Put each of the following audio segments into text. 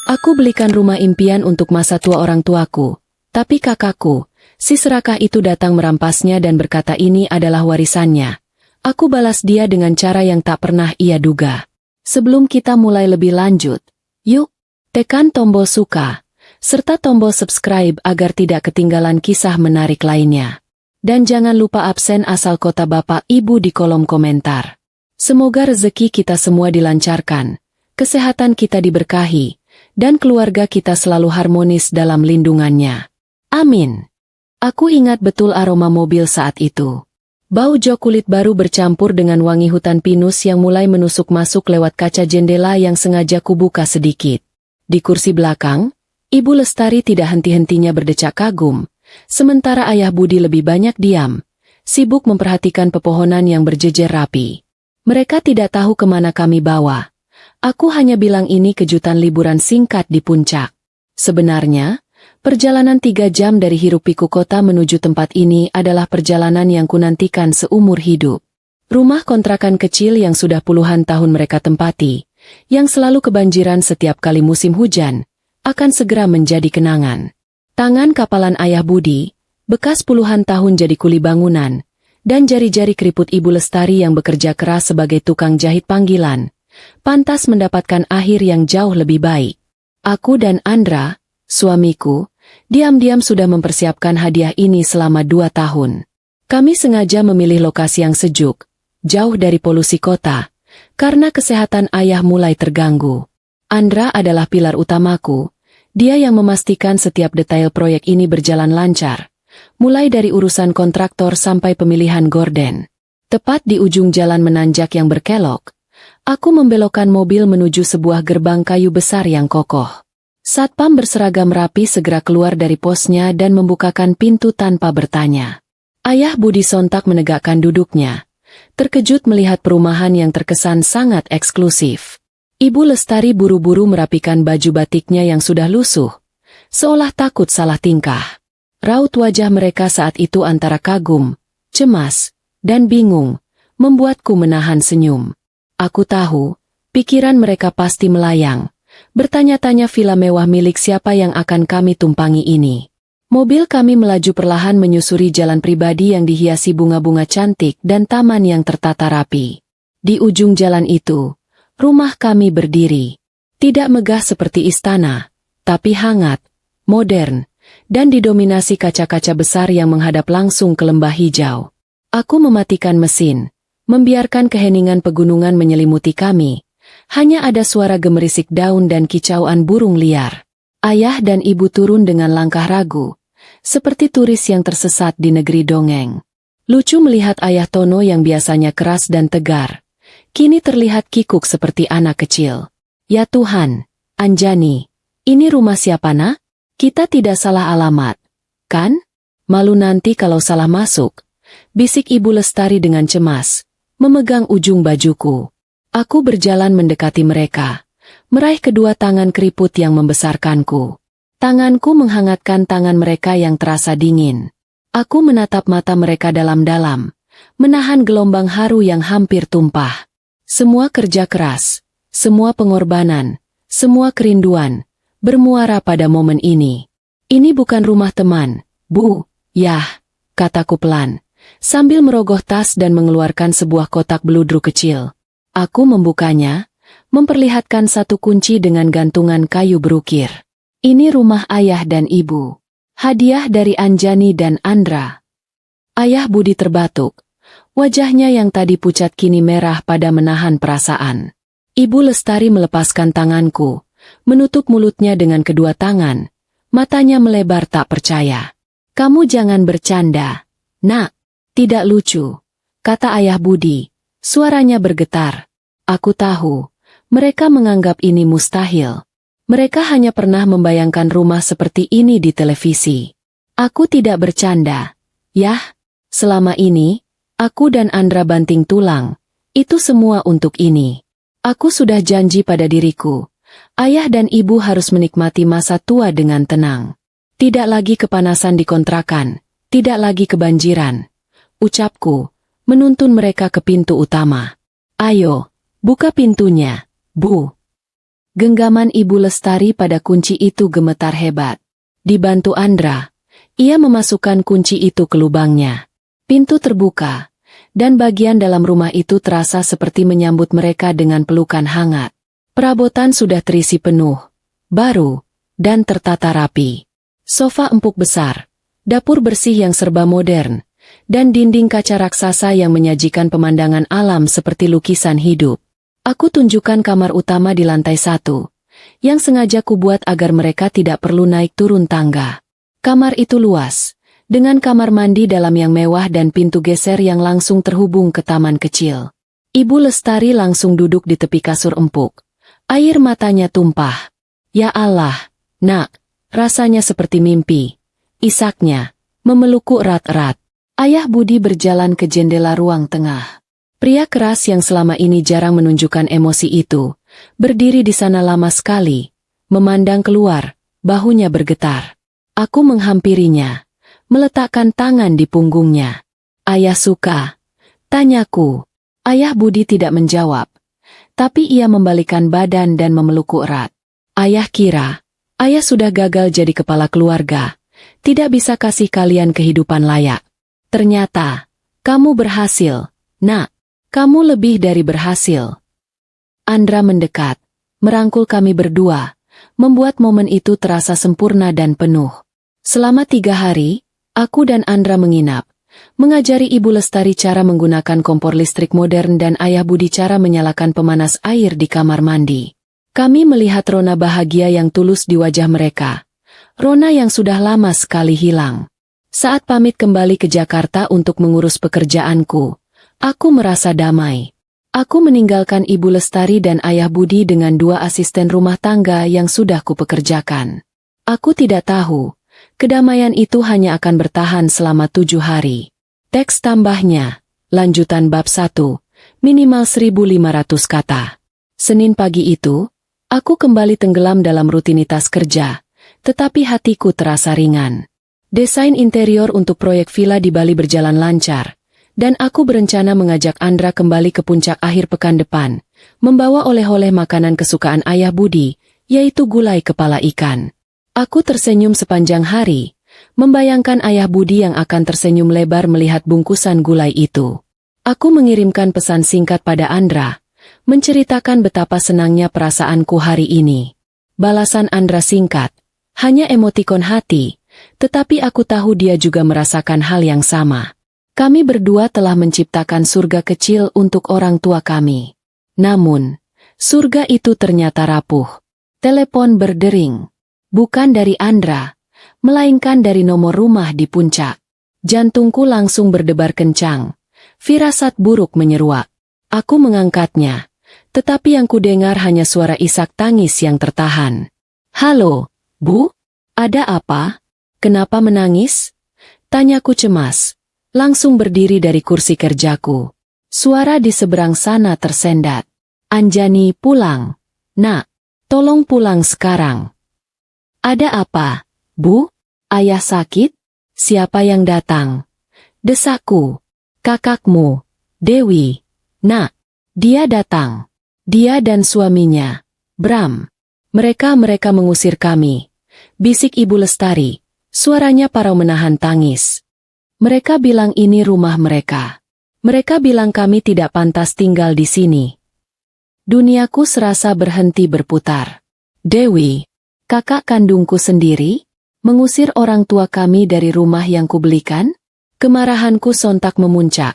Aku belikan rumah impian untuk masa tua orang tuaku, tapi kakakku, si serakah itu datang merampasnya dan berkata ini adalah warisannya. Aku balas dia dengan cara yang tak pernah ia duga. Sebelum kita mulai lebih lanjut, yuk, tekan tombol suka, serta tombol subscribe agar tidak ketinggalan kisah menarik lainnya. Dan jangan lupa absen asal kota Bapak Ibu di kolom komentar. Semoga rezeki kita semua dilancarkan, kesehatan kita diberkahi, dan keluarga kita selalu harmonis dalam lindungannya. Amin. Aku ingat betul aroma mobil saat itu. Bau jok kulit baru bercampur dengan wangi hutan pinus yang mulai menusuk masuk lewat kaca jendela yang sengaja kubuka sedikit. Di kursi belakang, Ibu Lestari tidak henti-hentinya berdecak kagum, sementara Ayah Budi lebih banyak diam, sibuk memperhatikan pepohonan yang berjejer rapi. Mereka tidak tahu kemana kami bawa. Aku hanya bilang ini kejutan liburan singkat di puncak. Sebenarnya, perjalanan 3 jam dari hiruk-pikuk kota menuju tempat ini adalah perjalanan yang kunantikan seumur hidup. Rumah kontrakan kecil yang sudah puluhan tahun mereka tempati, yang selalu kebanjiran setiap kali musim hujan, akan segera menjadi kenangan. Tangan kapalan Ayah Budi, bekas puluhan tahun jadi kuli bangunan, dan jari-jari keriput Ibu Lestari yang bekerja keras sebagai tukang jahit panggilan, pantas mendapatkan akhir yang jauh lebih baik. Aku dan Andra, suamiku, diam-diam sudah mempersiapkan hadiah ini selama 2 tahun. Kami sengaja memilih lokasi yang sejuk, jauh dari polusi kota, karena kesehatan Ayah mulai terganggu. Andra adalah pilar utamaku, dia yang memastikan setiap detail proyek ini berjalan lancar, mulai dari urusan kontraktor sampai pemilihan gorden. Tepat di ujung jalan menanjak yang berkelok, aku membelokkan mobil menuju sebuah gerbang kayu besar yang kokoh. Satpam berseragam rapi segera keluar dari posnya dan membukakan pintu tanpa bertanya. Ayah Budi sontak menegakkan duduknya, terkejut melihat perumahan yang terkesan sangat eksklusif. Ibu Lestari buru-buru merapikan baju batiknya yang sudah lusuh, seolah takut salah tingkah. Raut wajah mereka saat itu antara kagum, cemas, dan bingung, membuatku menahan senyum. Aku tahu, pikiran mereka pasti melayang, bertanya-tanya villa mewah milik siapa yang akan kami tumpangi ini. Mobil kami melaju perlahan menyusuri jalan pribadi yang dihiasi bunga-bunga cantik dan taman yang tertata rapi. Di ujung jalan itu, rumah kami berdiri. Tidak megah seperti istana, tapi hangat, modern, dan didominasi kaca-kaca besar yang menghadap langsung ke lembah hijau. Aku mematikan mesin, membiarkan keheningan pegunungan menyelimuti kami. Hanya ada suara gemerisik daun dan kicauan burung liar. Ayah dan Ibu turun dengan langkah ragu, seperti turis yang tersesat di negeri dongeng. Lucu melihat Ayah Tono yang biasanya keras dan tegar, kini terlihat kikuk seperti anak kecil. Ya Tuhan, Anjani, ini rumah siapa nak? Kita tidak salah alamat, kan? Malu nanti kalau salah masuk, bisik Ibu Lestari dengan cemas, memegang ujung bajuku. Aku berjalan mendekati mereka, meraih kedua tangan keriput yang membesarkanku. Tanganku menghangatkan tangan mereka yang terasa dingin. Aku menatap mata mereka dalam-dalam, menahan gelombang haru yang hampir tumpah. Semua kerja keras, semua pengorbanan, semua kerinduan, bermuara pada momen ini. Ini bukan rumah teman, Bu. Yah, kataku pelan, sambil merogoh tas dan mengeluarkan sebuah kotak beludru kecil. Aku membukanya, memperlihatkan satu kunci dengan gantungan kayu berukir. Ini rumah Ayah dan Ibu. Hadiah dari Anjani dan Andra. Ayah Budi terbatuk. Wajahnya yang tadi pucat kini merah pada menahan perasaan. Ibu Lestari melepaskan tanganku, menutup mulutnya dengan kedua tangan. Matanya melebar tak percaya. Kamu jangan bercanda, nak. Tidak lucu, kata Ayah Budi. Suaranya bergetar. Aku tahu, mereka menganggap ini mustahil. Mereka hanya pernah membayangkan rumah seperti ini di televisi. Aku tidak bercanda. Yah, selama ini, aku dan Andra banting tulang. Itu semua untuk ini. Aku sudah janji pada diriku. Ayah dan Ibu harus menikmati masa tua dengan tenang. Tidak lagi kepanasan di kontrakan, tidak lagi kebanjiran. Ucapku, menuntun mereka ke pintu utama. Ayo, buka pintunya, Bu. Genggaman Ibu Lestari pada kunci itu gemetar hebat. Dibantu Andra, ia memasukkan kunci itu ke lubangnya. Pintu terbuka, dan bagian dalam rumah itu terasa seperti menyambut mereka dengan pelukan hangat. Perabotan sudah terisi penuh, baru, dan tertata rapi. Sofa empuk besar, dapur bersih yang serba modern, dan dinding kaca raksasa yang menyajikan pemandangan alam seperti lukisan hidup. Aku tunjukkan kamar utama di lantai 1, yang sengaja kubuat agar mereka tidak perlu naik turun tangga. Kamar itu luas, dengan kamar mandi dalam yang mewah dan pintu geser yang langsung terhubung ke taman kecil. Ibu Lestari langsung duduk di tepi kasur empuk. Air matanya tumpah. Ya Allah, nak, rasanya seperti mimpi. Isaknya, memelukku erat-erat. Ayah Budi berjalan ke jendela ruang tengah. Pria keras yang selama ini jarang menunjukkan emosi itu, berdiri di sana lama sekali, memandang keluar, bahunya bergetar. Aku menghampirinya, meletakkan tangan di punggungnya. Ayah suka? Tanyaku. Ayah Budi tidak menjawab, tapi ia membalikan badan dan memelukku erat. Ayah kira, ayah sudah gagal jadi kepala keluarga, tidak bisa kasih kalian kehidupan layak. Ternyata, kamu berhasil, nak. Kamu lebih dari berhasil. Andra mendekat, merangkul kami berdua, membuat momen itu terasa sempurna dan penuh. Selama 3 hari, aku dan Andra menginap, mengajari Ibu Lestari cara menggunakan kompor listrik modern dan Ayah Budi cara menyalakan pemanas air di kamar mandi. Kami melihat rona bahagia yang tulus di wajah mereka. Rona yang sudah lama sekali hilang. Saat pamit kembali ke Jakarta untuk mengurus pekerjaanku, aku merasa damai. Aku meninggalkan Ibu Lestari dan Ayah Budi dengan 2 asisten rumah tangga yang sudah kupekerjakan. Aku tidak tahu, kedamaian itu hanya akan bertahan selama 7 hari. Teks tambahnya, lanjutan bab 1, minimal 1.500 kata. Senin pagi itu, aku kembali tenggelam dalam rutinitas kerja, tetapi hatiku terasa ringan. Desain interior untuk proyek villa di Bali berjalan lancar. Dan aku berencana mengajak Andra kembali ke puncak akhir pekan depan, membawa oleh-oleh makanan kesukaan Ayah Budi, yaitu gulai kepala ikan. Aku tersenyum sepanjang hari, membayangkan Ayah Budi yang akan tersenyum lebar melihat bungkusan gulai itu. Aku mengirimkan pesan singkat pada Andra, menceritakan betapa senangnya perasaanku hari ini. Balasan Andra singkat, hanya emotikon hati, tetapi aku tahu dia juga merasakan hal yang sama. Kami berdua telah menciptakan surga kecil untuk orang tua kami. Namun, surga itu ternyata rapuh. Telepon berdering. Bukan dari Andra, melainkan dari nomor rumah di puncak. Jantungku langsung berdebar kencang. Firasat buruk menyeruak. Aku mengangkatnya, tetapi yang kudengar hanya suara isak tangis yang tertahan. Halo, Bu? Ada apa? Kenapa menangis? Tanyaku cemas. Langsung berdiri dari kursi kerjaku. Suara di seberang sana tersendat. Anjani pulang. Nak, tolong pulang sekarang. Ada apa, Bu? Ayah sakit? Siapa yang datang? Desakku. Kakakmu, Dewi. Nak, dia datang. Dia dan suaminya, Bram. Mereka mengusir kami. Bisik Ibu Lestari. Suaranya parau menahan tangis. Mereka bilang ini rumah mereka. Mereka bilang kami tidak pantas tinggal di sini. Duniaku serasa berhenti berputar. Dewi, kakak kandungku sendiri, mengusir orang tua kami dari rumah yang kubelikan? Kemarahanku sontak memuncak,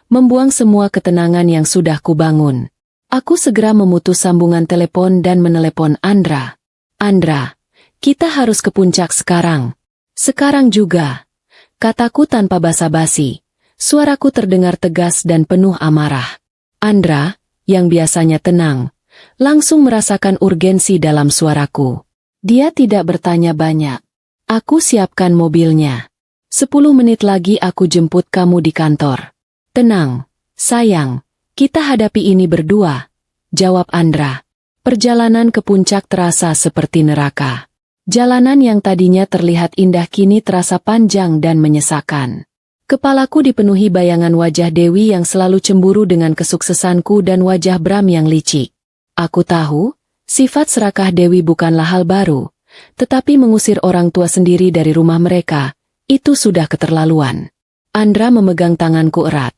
membuang semua ketenangan yang sudah kubangun. Aku segera memutus sambungan telepon dan menelepon Andra. Andra, kita harus ke puncak sekarang. Sekarang juga. Kataku tanpa basa-basi, suaraku terdengar tegas dan penuh amarah. Andra, yang biasanya tenang, langsung merasakan urgensi dalam suaraku. Dia tidak bertanya banyak. Aku siapkan mobilnya. 10 menit lagi aku jemput kamu di kantor. Tenang, sayang, kita hadapi ini berdua, jawab Andra. Perjalanan ke puncak terasa seperti neraka. Jalanan yang tadinya terlihat indah kini terasa panjang dan menyesakan. Kepalaku dipenuhi bayangan wajah Dewi yang selalu cemburu dengan kesuksesanku dan wajah Bram yang licik. Aku tahu, Sifat serakah Dewi bukanlah hal baru, tetapi mengusir orang tua sendiri dari rumah mereka, itu sudah keterlaluan. Andra memegang tanganku erat.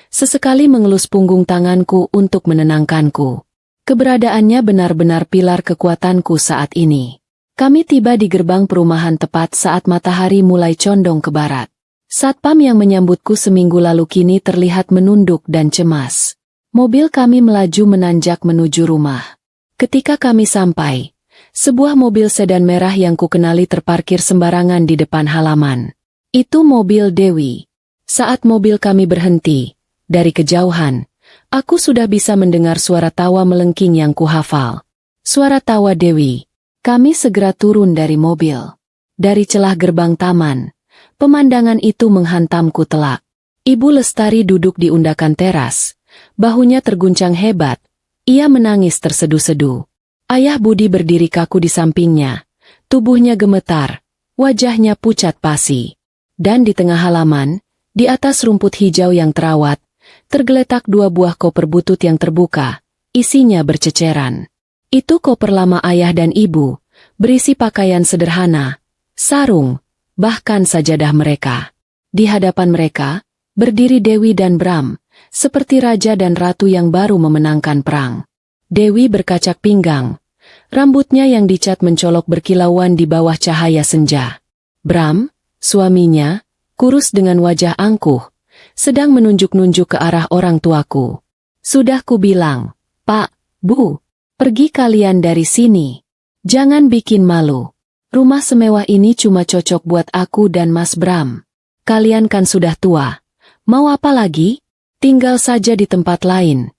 Sesekali mengelus punggung tanganku untuk menenangkanku. Keberadaannya benar-benar pilar kekuatanku saat ini. Kami tiba di gerbang perumahan tepat saat matahari mulai condong ke barat. Satpam yang menyambutku seminggu lalu kini terlihat menunduk dan cemas. Mobil kami melaju menanjak menuju rumah. Ketika kami sampai, sebuah mobil sedan merah yang kukenali terparkir sembarangan di depan halaman. Itu mobil Dewi. Saat mobil kami berhenti, dari kejauhan, aku sudah bisa mendengar suara tawa melengking yang kuhafal. Suara tawa Dewi. Kami segera turun dari mobil. Dari celah gerbang taman, pemandangan itu menghantamku telak. Ibu Lestari duduk di undakan teras. Bahunya terguncang hebat. Ia menangis terseduh-seduh. Ayah Budi berdiri kaku di sampingnya. Tubuhnya gemetar. Wajahnya pucat pasi. Dan di tengah halaman, di atas rumput hijau yang terawat, tergeletak 2 buah koper butut yang terbuka. Isinya berceceran. Itu koper lama ayah dan ibu, berisi pakaian sederhana, sarung, bahkan sajadah mereka. Di hadapan mereka, berdiri Dewi dan Bram, seperti raja dan ratu yang baru memenangkan perang. Dewi berkacak pinggang, rambutnya yang dicat mencolok berkilauan di bawah cahaya senja. Bram, suaminya, kurus dengan wajah angkuh, sedang menunjuk-nunjuk ke arah orang tuaku. Sudah kubilang, Pak, Bu, pergi kalian dari sini. Jangan bikin malu. Rumah semewah ini cuma cocok buat aku dan Mas Bram. Kalian kan sudah tua. Mau apa lagi? Tinggal saja di tempat lain.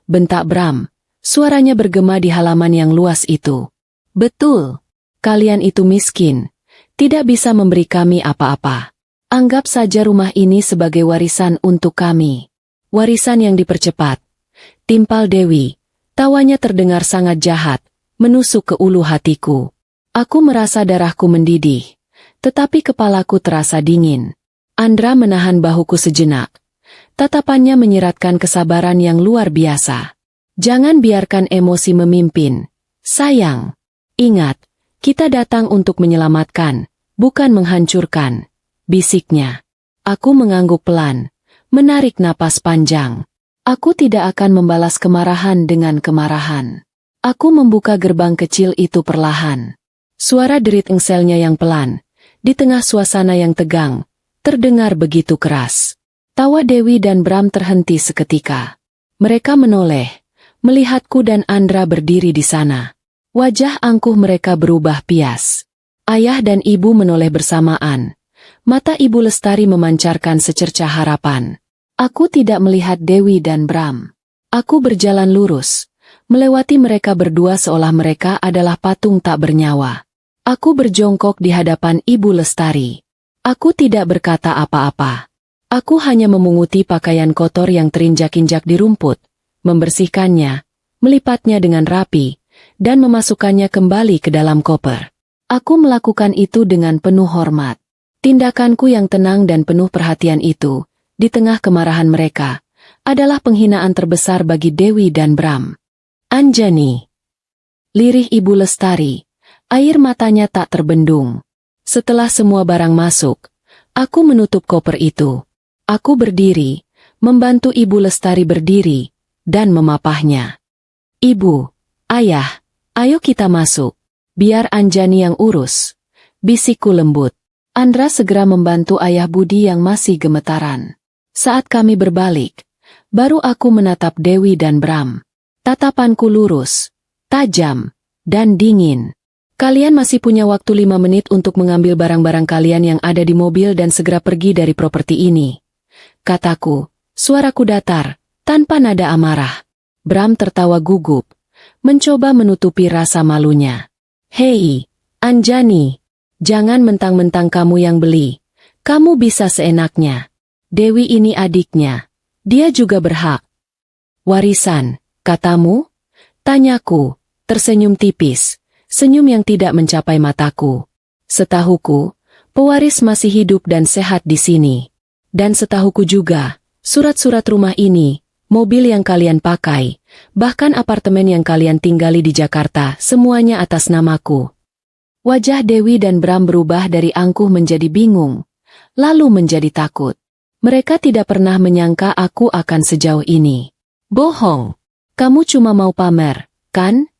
Bentak Bram. Suaranya bergema di halaman yang luas itu. Betul. Kalian itu miskin. Tidak bisa memberi kami apa-apa. Anggap saja rumah ini sebagai warisan untuk kami. Warisan yang dipercepat. Timpal Dewi. Tawanya terdengar sangat jahat, menusuk ke ulu hatiku. Aku merasa darahku mendidih, tetapi kepalaku terasa dingin. Andra menahan bahuku sejenak. Tatapannya menyiratkan kesabaran yang luar biasa. Jangan biarkan emosi memimpin. Sayang. Ingat, kita datang untuk menyelamatkan, bukan menghancurkan. Bisiknya. Aku mengangguk pelan, menarik napas panjang. Aku tidak akan membalas kemarahan dengan kemarahan. Aku membuka gerbang kecil itu perlahan. Suara derit engselnya yang pelan, di tengah suasana yang tegang, terdengar begitu keras. Tawa Dewi dan Bram terhenti seketika. Mereka menoleh, melihatku dan Andra berdiri di sana. Wajah angkuh mereka berubah pias. Ayah dan ibu menoleh bersamaan. Mata Ibu Lestari memancarkan secercah harapan. Aku tidak melihat Dewi dan Bram. Aku berjalan lurus, melewati mereka berdua seolah mereka adalah patung tak bernyawa. Aku berjongkok di hadapan Ibu Lestari. Aku tidak berkata apa-apa. Aku hanya memunguti pakaian kotor yang terinjak-injak di rumput, membersihkannya, melipatnya dengan rapi, dan memasukkannya kembali ke dalam koper. Aku melakukan itu dengan penuh hormat. Tindakanku yang tenang dan penuh perhatian itu, di tengah kemarahan mereka, adalah penghinaan terbesar bagi Dewi dan Bram. Anjani. Lirih Ibu Lestari, air matanya tak terbendung. Setelah semua barang masuk, aku menutup koper itu. Aku berdiri, membantu Ibu Lestari berdiri, dan memapahnya. Ibu, Ayah, ayo kita masuk. Biar Anjani yang urus. Bisikku lembut. Andra segera membantu Ayah Budi yang masih gemetaran. Saat kami berbalik, baru aku menatap Dewi dan Bram. Tatapanku lurus, tajam, dan dingin. Kalian masih punya waktu 5 menit untuk mengambil barang-barang kalian yang ada di mobil dan segera pergi dari properti ini. Kataku, suaraku datar, tanpa nada amarah. Bram tertawa gugup, mencoba menutupi rasa malunya. Hei, Anjani, jangan mentang-mentang kamu yang beli. Kamu bisa seenaknya. Dewi ini adiknya. Dia juga berhak. Warisan, katamu? Tanyaku, tersenyum tipis, senyum yang tidak mencapai mataku. Setahuku, pewaris masih hidup dan sehat di sini. Dan setahuku juga, surat-surat rumah ini mobil yang kalian pakai, bahkan apartemen yang kalian tinggali di Jakarta, semuanya atas namaku." Wajah Dewi dan Bram berubah dari angkuh menjadi bingung, lalu menjadi takut. Mereka tidak pernah menyangka aku akan sejauh ini. "Bohong. Kamu cuma mau pamer, kan?"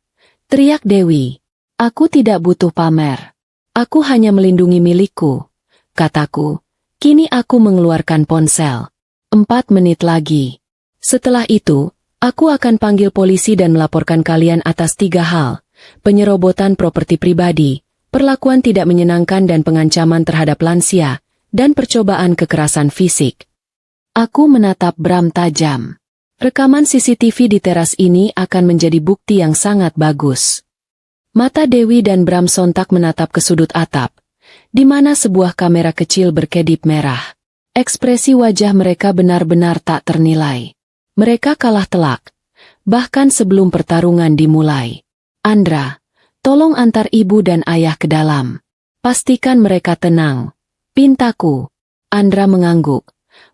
teriak Dewi. "Aku tidak butuh pamer. Aku hanya melindungi milikku," kataku. Kini aku mengeluarkan ponsel. 4 menit lagi. Setelah itu, aku akan panggil polisi dan melaporkan kalian atas 3 hal: penyerobotan properti pribadi, perlakuan tidak menyenangkan dan pengancaman terhadap lansia, dan percobaan kekerasan fisik. Aku menatap Bram tajam. Rekaman CCTV di teras ini akan menjadi bukti yang sangat bagus. Mata Dewi dan Bram sontak menatap ke sudut atap, di mana sebuah kamera kecil berkedip merah. Ekspresi wajah mereka benar-benar tak ternilai. Mereka kalah telak, bahkan sebelum pertarungan dimulai. "Andra, tolong antar ibu dan ayah ke dalam. Pastikan mereka tenang," pintaku. Andra mengangguk,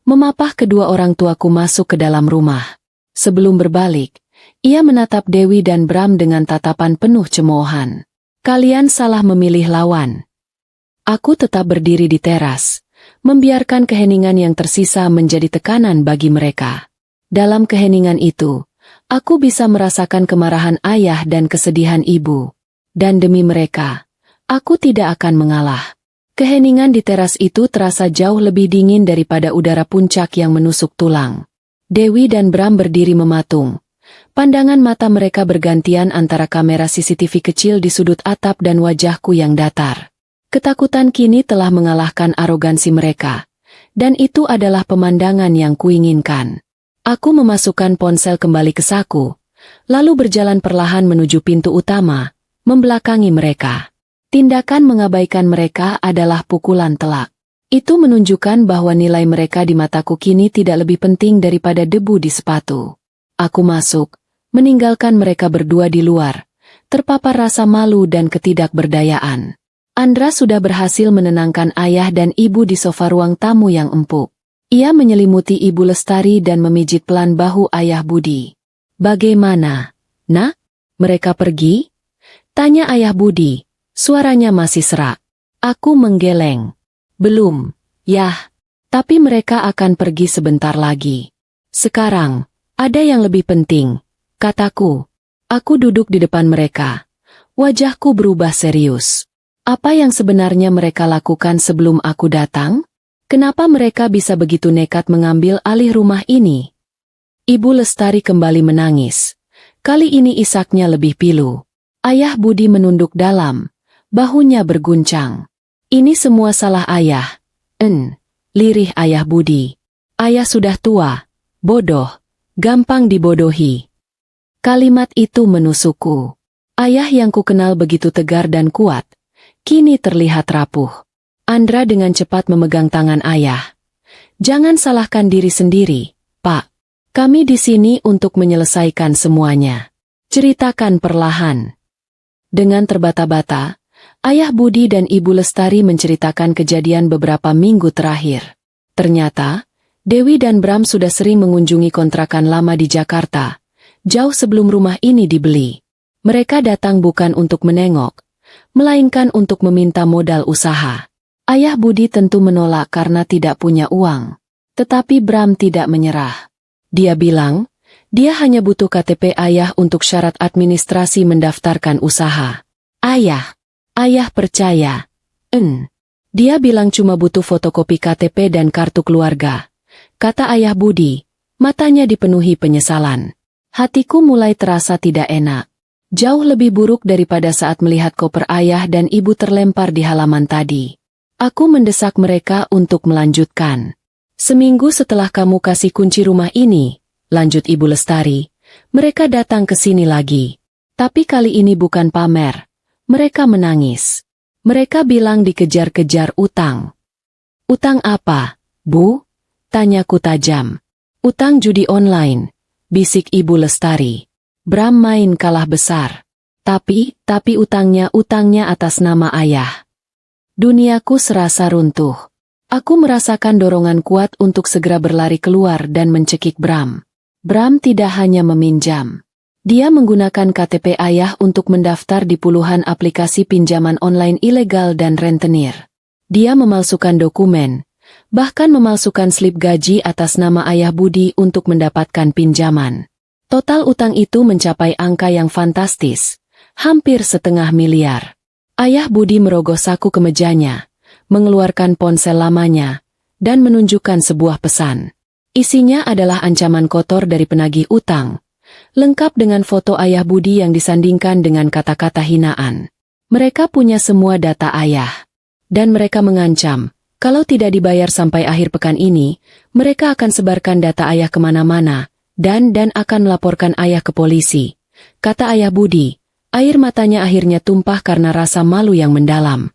memapah kedua orang tuaku masuk ke dalam rumah. Sebelum berbalik, ia menatap Dewi dan Bram dengan tatapan penuh cemoohan. "Kalian salah memilih lawan." Aku tetap berdiri di teras, membiarkan keheningan yang tersisa menjadi tekanan bagi mereka. Dalam keheningan itu, aku bisa merasakan kemarahan ayah dan kesedihan ibu. Dan demi mereka, aku tidak akan mengalah. Keheningan di teras itu terasa jauh lebih dingin daripada udara puncak yang menusuk tulang. Dewi dan Bram berdiri mematung. Pandangan mata mereka bergantian antara kamera CCTV kecil di sudut atap dan wajahku yang datar. Ketakutan kini telah mengalahkan arogansi mereka, dan itu adalah pemandangan yang kuinginkan. Aku memasukkan ponsel kembali ke saku, lalu berjalan perlahan menuju pintu utama, membelakangi mereka. Tindakan mengabaikan mereka adalah pukulan telak. Itu menunjukkan bahwa nilai mereka di mataku kini tidak lebih penting daripada debu di sepatu. Aku masuk, meninggalkan mereka berdua di luar, terpapar rasa malu dan ketidakberdayaan. Andra sudah berhasil menenangkan ayah dan ibu di sofa ruang tamu yang empuk. Ia menyelimuti Ibu Lestari dan memijit pelan bahu ayah Budi. "Bagaimana, Nak? Mereka pergi?" tanya ayah Budi. Suaranya masih serak. Aku menggeleng. "Belum, Yah. Tapi mereka akan pergi sebentar lagi. Sekarang, ada yang lebih penting," kataku. Aku duduk di depan mereka. Wajahku berubah serius. Apa yang sebenarnya mereka lakukan sebelum aku datang? Kenapa mereka bisa begitu nekat mengambil alih rumah ini? Ibu Lestari kembali menangis. Kali ini isaknya lebih pilu. Ayah Budi menunduk dalam. Bahunya berguncang. "Ini semua salah ayah." Lirih ayah Budi. "Ayah sudah tua, bodoh, gampang dibodohi." Kalimat itu menusukku. Ayah yang kukenal begitu tegar dan kuat, kini terlihat rapuh. Andra dengan cepat memegang tangan ayah. "Jangan salahkan diri sendiri, Pak. Kami di sini untuk menyelesaikan semuanya. Ceritakan perlahan." Dengan terbata-bata, ayah Budi dan Ibu Lestari menceritakan kejadian beberapa minggu terakhir. Ternyata, Dewi dan Bram sudah sering mengunjungi kontrakan lama di Jakarta, jauh sebelum rumah ini dibeli. Mereka datang bukan untuk menengok, melainkan untuk meminta modal usaha. Ayah Budi tentu menolak karena tidak punya uang. Tetapi Bram tidak menyerah. Dia bilang, dia hanya butuh KTP ayah untuk syarat administrasi mendaftarkan usaha. Ayah percaya. Dia bilang cuma butuh fotokopi KTP dan kartu keluarga, kata ayah Budi. Matanya dipenuhi penyesalan. Hatiku mulai terasa tidak enak. Jauh lebih buruk daripada saat melihat koper ayah dan ibu terlempar di halaman tadi. Aku mendesak mereka untuk melanjutkan. "Seminggu setelah kamu kasih kunci rumah ini," lanjut Ibu Lestari, "mereka datang ke sini lagi. Tapi kali ini bukan pamer. Mereka menangis. Mereka bilang dikejar-kejar utang." "Utang apa, Bu?" tanyaku tajam. "Utang judi online," bisik Ibu Lestari. "Bram main kalah besar. Tapi utangnya atas nama ayah." Duniaku serasa runtuh. Aku merasakan dorongan kuat untuk segera berlari keluar dan mencekik Bram. Bram tidak hanya meminjam. Dia menggunakan KTP ayah untuk mendaftar di puluhan aplikasi pinjaman online ilegal dan rentenir. Dia memalsukan dokumen, bahkan memalsukan slip gaji atas nama ayah Budi untuk mendapatkan pinjaman. Total utang itu mencapai angka yang fantastis, hampir 500 miliar. Ayah Budi merogoh saku kemejanya, mengeluarkan ponsel lamanya, dan menunjukkan sebuah pesan. Isinya adalah ancaman kotor dari penagih utang, lengkap dengan foto ayah Budi yang disandingkan dengan kata-kata hinaan. Mereka punya semua data ayah. Dan mereka mengancam, kalau tidak dibayar sampai akhir pekan ini, mereka akan sebarkan data ayah kemana-mana, dan akan melaporkan ayah ke polisi. Kata ayah Budi, air matanya akhirnya tumpah karena rasa malu yang mendalam.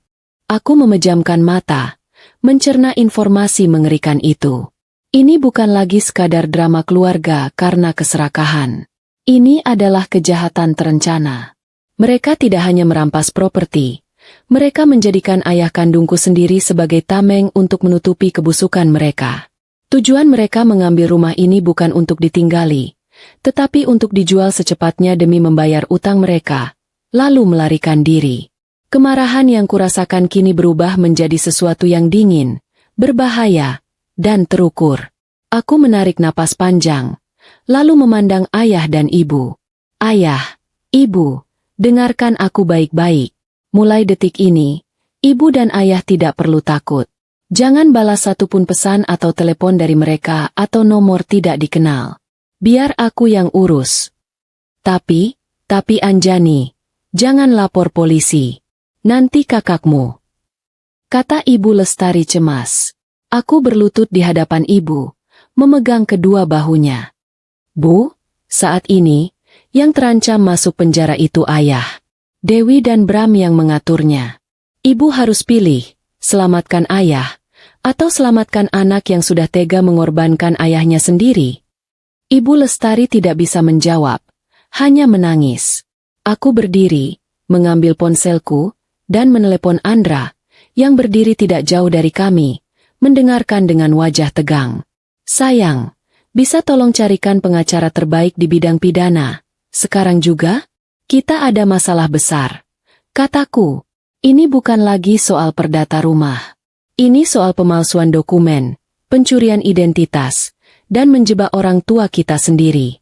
Aku memejamkan mata, mencerna informasi mengerikan itu. Ini bukan lagi sekadar drama keluarga karena keserakahan. Ini adalah kejahatan terencana. Mereka tidak hanya merampas properti, mereka menjadikan ayah kandungku sendiri sebagai tameng untuk menutupi kebusukan mereka. Tujuan mereka mengambil rumah ini bukan untuk ditinggali, tetapi untuk dijual secepatnya demi membayar utang mereka, lalu melarikan diri. Kemarahan yang kurasakan kini berubah menjadi sesuatu yang dingin, berbahaya, dan terukur. Aku menarik napas panjang, lalu memandang ayah dan ibu. Ayah, ibu, dengarkan aku baik-baik. Mulai detik ini, ibu dan ayah tidak perlu takut. Jangan balas satupun pesan atau telepon dari mereka atau nomor tidak dikenal. Biar aku yang urus. Tapi Anjani, jangan lapor polisi. Nanti kakakmu. Kata Ibu Lestari cemas. Aku berlutut di hadapan ibu, memegang kedua bahunya. Bu, saat ini, yang terancam masuk penjara itu ayah. Dewi dan Bram yang mengaturnya. Ibu harus pilih, selamatkan ayah, atau selamatkan anak yang sudah tega mengorbankan ayahnya sendiri. Ibu Lestari tidak bisa menjawab, hanya menangis. Aku berdiri, mengambil ponselku, dan menelepon Andra, yang berdiri tidak jauh dari kami, mendengarkan dengan wajah tegang. Sayang, bisa tolong carikan pengacara terbaik di bidang pidana. Sekarang juga? Kita ada masalah besar. Kataku, ini bukan lagi soal perdata rumah. Ini soal pemalsuan dokumen, pencurian identitas, dan menjebak orang tua kita sendiri.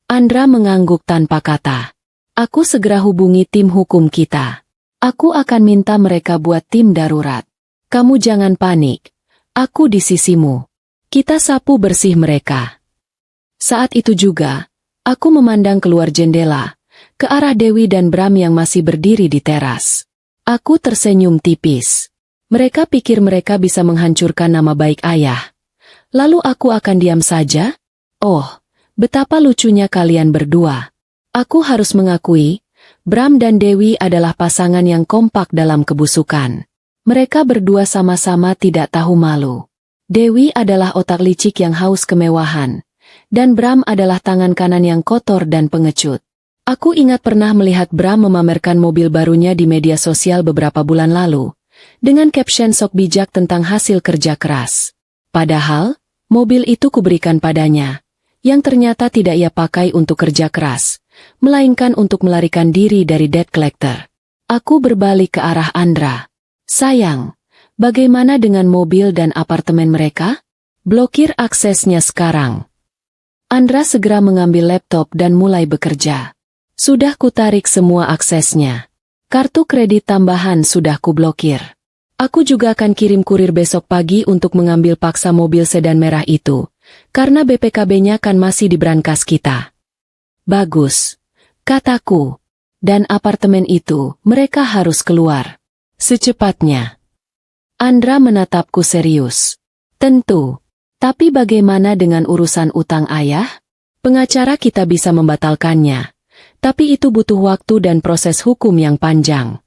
Andra mengangguk tanpa kata. Aku segera hubungi tim hukum kita. Aku akan minta mereka buat tim darurat. Kamu jangan panik. Aku di sisimu. Kita sapu bersih mereka. Saat itu juga, aku memandang keluar jendela, ke arah Dewi dan Bram yang masih berdiri di teras. Aku tersenyum tipis. Mereka pikir mereka bisa menghancurkan nama baik ayah. Lalu aku akan diam saja? Oh, betapa lucunya kalian berdua. Aku harus mengakui, Bram dan Dewi adalah pasangan yang kompak dalam kebusukan. Mereka berdua sama-sama tidak tahu malu. Dewi adalah otak licik yang haus kemewahan, dan Bram adalah tangan kanan yang kotor dan pengecut. Aku ingat pernah melihat Bram memamerkan mobil barunya di media sosial beberapa bulan lalu, dengan caption sok bijak tentang hasil kerja keras. Padahal, mobil itu kuberikan padanya, yang ternyata tidak ia pakai untuk kerja keras, melainkan untuk melarikan diri dari debt collector. Aku berbalik ke arah Andra. Sayang, bagaimana dengan mobil dan apartemen mereka? Blokir aksesnya sekarang. Andra segera mengambil laptop dan mulai bekerja. Sudah kutarik semua aksesnya. Kartu kredit tambahan sudah kublokir. Aku juga akan kirim kurir besok pagi untuk mengambil paksa mobil sedan merah itu, karena BPKB-nya kan masih di brankas kita. Bagus, kataku. Dan apartemen itu, mereka harus keluar. Secepatnya. Andra menatapku serius. Tentu. Tapi bagaimana dengan urusan utang ayah? Pengacara kita bisa membatalkannya. Tapi itu butuh waktu dan proses hukum yang panjang.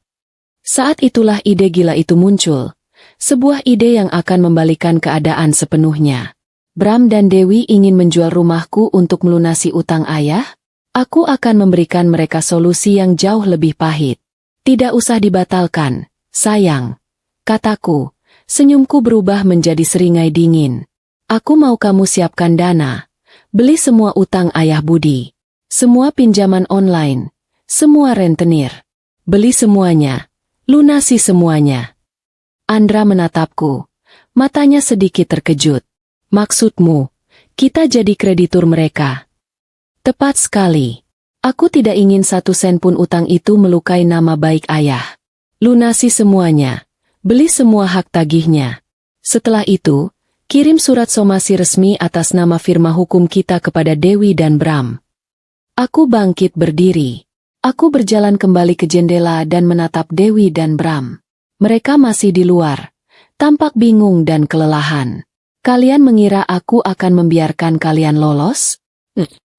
Saat itulah ide gila itu muncul. Sebuah ide yang akan membalikan keadaan sepenuhnya. Bram dan Dewi ingin menjual rumahku untuk melunasi utang ayah? Aku akan memberikan mereka solusi yang jauh lebih pahit. Tidak usah dibatalkan, sayang. Kataku, senyumku berubah menjadi seringai dingin. Aku mau kamu siapkan dana. Beli semua utang Ayah Budi. Semua pinjaman online. Semua rentenir. Beli semuanya. Lunasi semuanya. Andra menatapku. Matanya sedikit terkejut. Maksudmu, kita jadi kreditur mereka? Tepat sekali. Aku tidak ingin 1 sen pun utang itu melukai nama baik Ayah. Lunasi semuanya. Beli semua hak tagihnya. Setelah itu, kirim surat somasi resmi atas nama firma hukum kita kepada Dewi dan Bram. Aku bangkit berdiri. Aku berjalan kembali ke jendela dan menatap Dewi dan Bram. Mereka masih di luar, tampak bingung dan kelelahan. Kalian mengira aku akan membiarkan kalian lolos?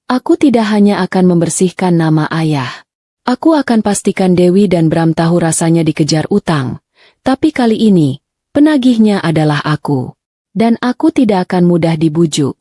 Aku tidak hanya akan membersihkan nama Ayah. Aku akan pastikan Dewi dan Bram tahu rasanya dikejar utang. Tapi kali ini, penagihnya adalah aku. Dan aku tidak akan mudah dibujuk.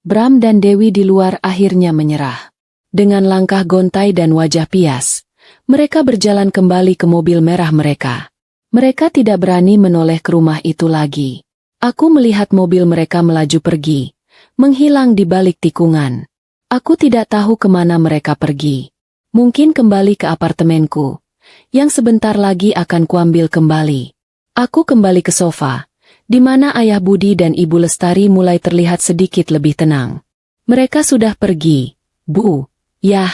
Bram dan Dewi di luar akhirnya menyerah. Dengan langkah gontai dan wajah pias, mereka berjalan kembali ke mobil merah mereka. Mereka tidak berani menoleh ke rumah itu lagi. Aku melihat mobil mereka melaju pergi, menghilang di balik tikungan. Aku tidak tahu kemana mereka pergi. Mungkin kembali ke apartemenku, yang sebentar lagi akan kuambil kembali. Aku kembali ke sofa, di mana Ayah Budi dan Ibu Lestari mulai terlihat sedikit lebih tenang. Mereka sudah pergi, Bu. Yah,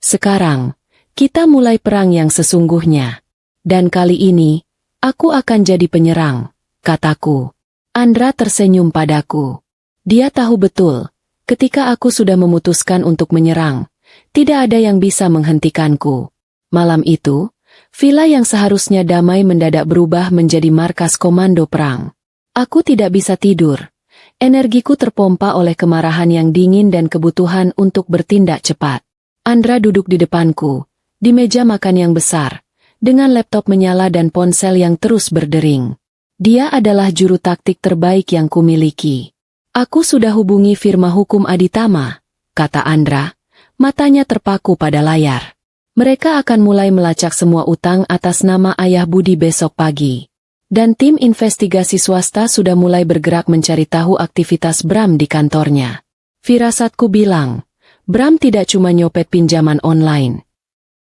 sekarang, kita mulai perang yang sesungguhnya. Dan kali ini, aku akan jadi penyerang, kataku. Andra tersenyum padaku. Dia tahu betul, ketika aku sudah memutuskan untuk menyerang, tidak ada yang bisa menghentikanku. Malam itu, villa yang seharusnya damai mendadak berubah menjadi markas komando perang. Aku tidak bisa tidur. Energiku terpompa oleh kemarahan yang dingin dan kebutuhan untuk bertindak cepat. Andra duduk di depanku, di meja makan yang besar, dengan laptop menyala dan ponsel yang terus berdering. Dia adalah juru taktik terbaik yang kumiliki. Aku sudah hubungi firma hukum Aditama, kata Andra, matanya terpaku pada layar. Mereka akan mulai melacak semua utang atas nama Ayah Budi besok pagi. Dan tim investigasi swasta sudah mulai bergerak mencari tahu aktivitas Bram di kantornya. Firasatku bilang, Bram tidak cuma nyopet pinjaman online.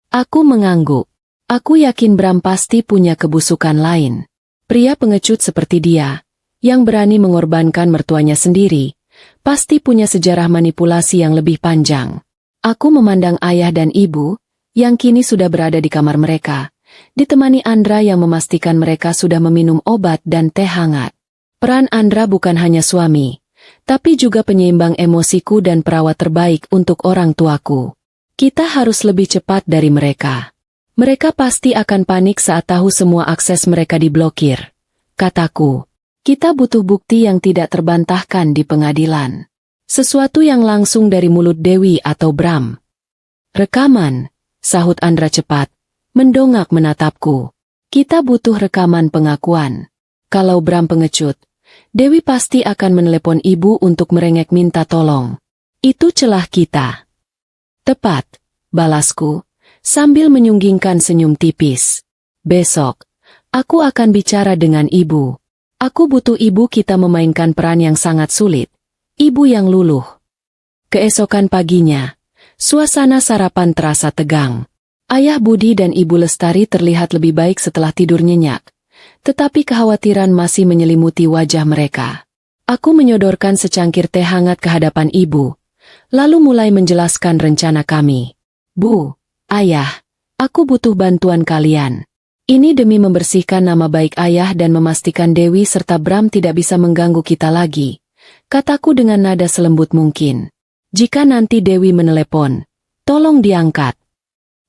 Aku mengangguk. Aku yakin Bram pasti punya kebusukan lain. Pria pengecut seperti dia, yang berani mengorbankan mertuanya sendiri, pasti punya sejarah manipulasi yang lebih panjang. Aku memandang ayah dan ibu, yang kini sudah berada di kamar mereka, ditemani Andra yang memastikan mereka sudah meminum obat dan teh hangat. Peran Andra bukan hanya suami, tapi juga penyeimbang emosiku dan perawat terbaik untuk orang tuaku. Kita harus lebih cepat dari mereka. Mereka pasti akan panik saat tahu semua akses mereka diblokir. Kataku, kita butuh bukti yang tidak terbantahkan di pengadilan. Sesuatu yang langsung dari mulut Dewi atau Bram. Rekaman, sahut Andra cepat, mendongak menatapku. Kita butuh rekaman pengakuan. Kalau Bram pengecut, Dewi pasti akan menelepon ibu untuk merengek minta tolong. Itu celah kita. Tepat, balasku, sambil menyunggingkan senyum tipis. Besok, aku akan bicara dengan ibu. Aku butuh ibu kita memainkan peran yang sangat sulit. Ibu yang luluh. Keesokan paginya, suasana sarapan terasa tegang. Ayah Budi dan Ibu Lestari terlihat lebih baik setelah tidur nyenyak. Tetapi kekhawatiran masih menyelimuti wajah mereka. Aku menyodorkan secangkir teh hangat ke hadapan ibu, lalu mulai menjelaskan rencana kami. Bu, Ayah, aku butuh bantuan kalian. Ini demi membersihkan nama baik ayah dan memastikan Dewi serta Bram tidak bisa mengganggu kita lagi. Kataku dengan nada selembut mungkin. Jika nanti Dewi menelepon, tolong diangkat.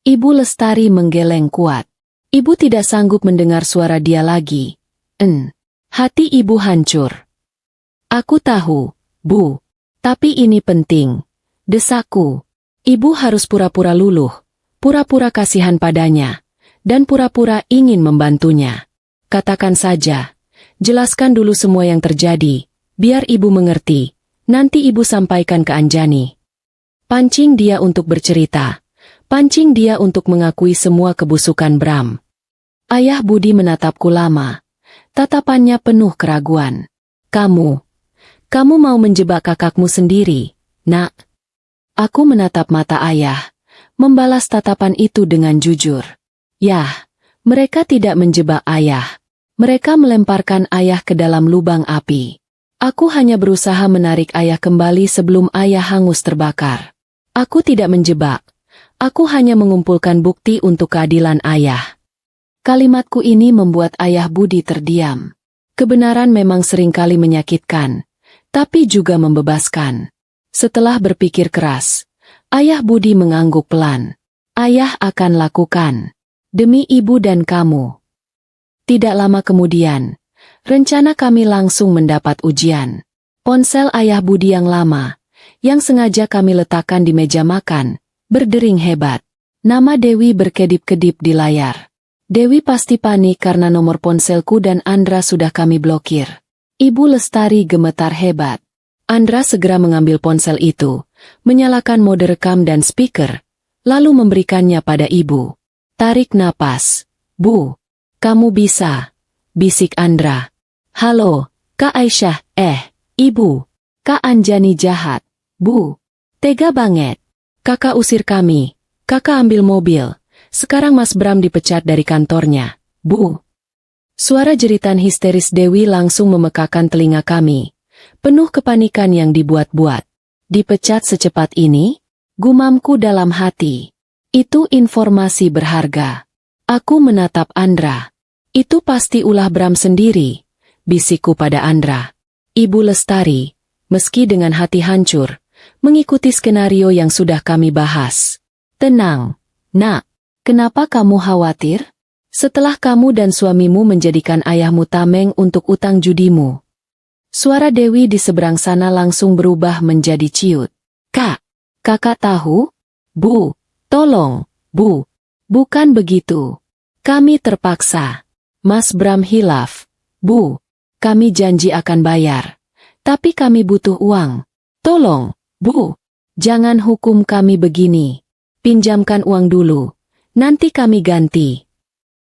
Ibu Lestari menggeleng kuat. Ibu tidak sanggup mendengar suara dia lagi. Hati ibu hancur. Aku tahu, Bu. Tapi ini penting. Desakku. Ibu harus pura-pura luluh. Pura-pura kasihan padanya, dan pura-pura ingin membantunya. Katakan saja, jelaskan dulu semua yang terjadi, biar ibu mengerti, nanti ibu sampaikan ke Anjani. Pancing dia untuk bercerita, pancing dia untuk mengakui semua kebusukan Bram. Ayah Budi menatapku lama, tatapannya penuh keraguan. Kamu mau menjebak kakakmu sendiri, Nak. Aku menatap mata ayah, membalas tatapan itu dengan jujur. Yah, mereka tidak menjebak ayah. Mereka melemparkan ayah ke dalam lubang api. Aku hanya berusaha menarik ayah kembali sebelum ayah hangus terbakar. Aku tidak menjebak. Aku hanya mengumpulkan bukti untuk keadilan ayah. Kalimatku ini membuat ayah Budi terdiam. Kebenaran memang seringkali menyakitkan, tapi juga membebaskan. Setelah berpikir keras, ayah Budi mengangguk pelan. Ayah akan lakukan. Demi ibu dan kamu. Tidak lama kemudian, rencana kami langsung mendapat ujian. Ponsel ayah Budi yang lama, yang sengaja kami letakkan di meja makan, berdering hebat. Nama Dewi berkedip-kedip di layar. Dewi pasti panik karena nomor ponselku dan Andra sudah kami blokir. Ibu Lestari gemetar hebat. Andra segera mengambil ponsel itu, menyalakan mode rekam dan speaker, lalu memberikannya pada ibu. Tarik napas. Bu, kamu bisa, bisik Andra. Halo, Kak Aisyah, Ibu, Kak Anjani jahat. Bu, tega banget. Kakak usir kami, kakak ambil mobil. Sekarang Mas Bram dipecat dari kantornya. Bu. Suara jeritan histeris Dewi langsung memekakan telinga kami. Penuh kepanikan yang dibuat-buat. Dipecat secepat ini? Gumamku dalam hati. Itu informasi berharga. Aku menatap Andra. Itu pasti ulah Bram sendiri, bisikku pada Andra. Ibu Lestari, meski dengan hati hancur, mengikuti skenario yang sudah kami bahas. Tenang, Nak. Kenapa kamu khawatir? Setelah kamu dan suamimu menjadikan ayahmu tameng untuk utang judimu. Suara Dewi di seberang sana langsung berubah menjadi ciut. Kak, kakak tahu? Bu, tolong, Bu. Bukan begitu. Kami terpaksa. Mas Bram hilaf. Bu, kami janji akan bayar. Tapi kami butuh uang. Tolong, Bu. Jangan hukum kami begini. Pinjamkan uang dulu. Nanti kami ganti.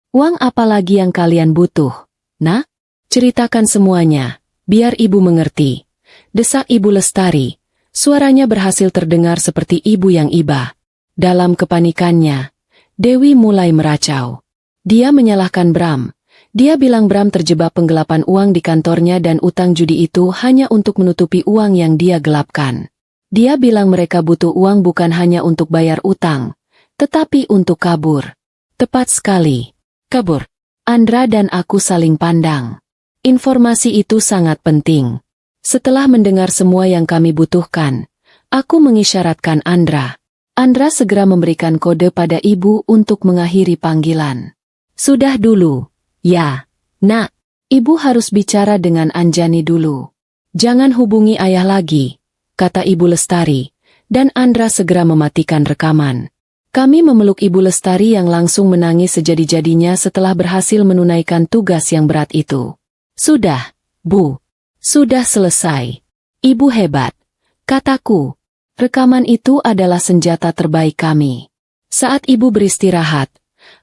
Uang apa lagi yang kalian butuh? Nak? Ceritakan semuanya, biar ibu mengerti. Desak Ibu Lestari. Suaranya berhasil terdengar seperti ibu yang iba. Dalam kepanikannya, Dewi mulai meracau. Dia menyalahkan Bram. Dia bilang Bram terjebak penggelapan uang di kantornya dan utang judi itu hanya untuk menutupi uang yang dia gelapkan. Dia bilang mereka butuh uang bukan hanya untuk bayar utang, tetapi untuk kabur. Tepat sekali. Kabur. Andra dan aku saling pandang. Informasi itu sangat penting. Setelah mendengar semua yang kami butuhkan, aku mengisyaratkan Andra. Andra segera memberikan kode pada ibu untuk mengakhiri panggilan. Sudah dulu. Ya, Nak. Ibu harus bicara dengan Anjani dulu. Jangan hubungi ayah lagi, kata Ibu Lestari, dan Andra segera mematikan rekaman. Kami memeluk Ibu Lestari yang langsung menangis sejadi-jadinya setelah berhasil menunaikan tugas yang berat itu. Sudah, Bu. Sudah selesai. Ibu hebat. Kataku, rekaman itu adalah senjata terbaik kami. Saat Ibu beristirahat,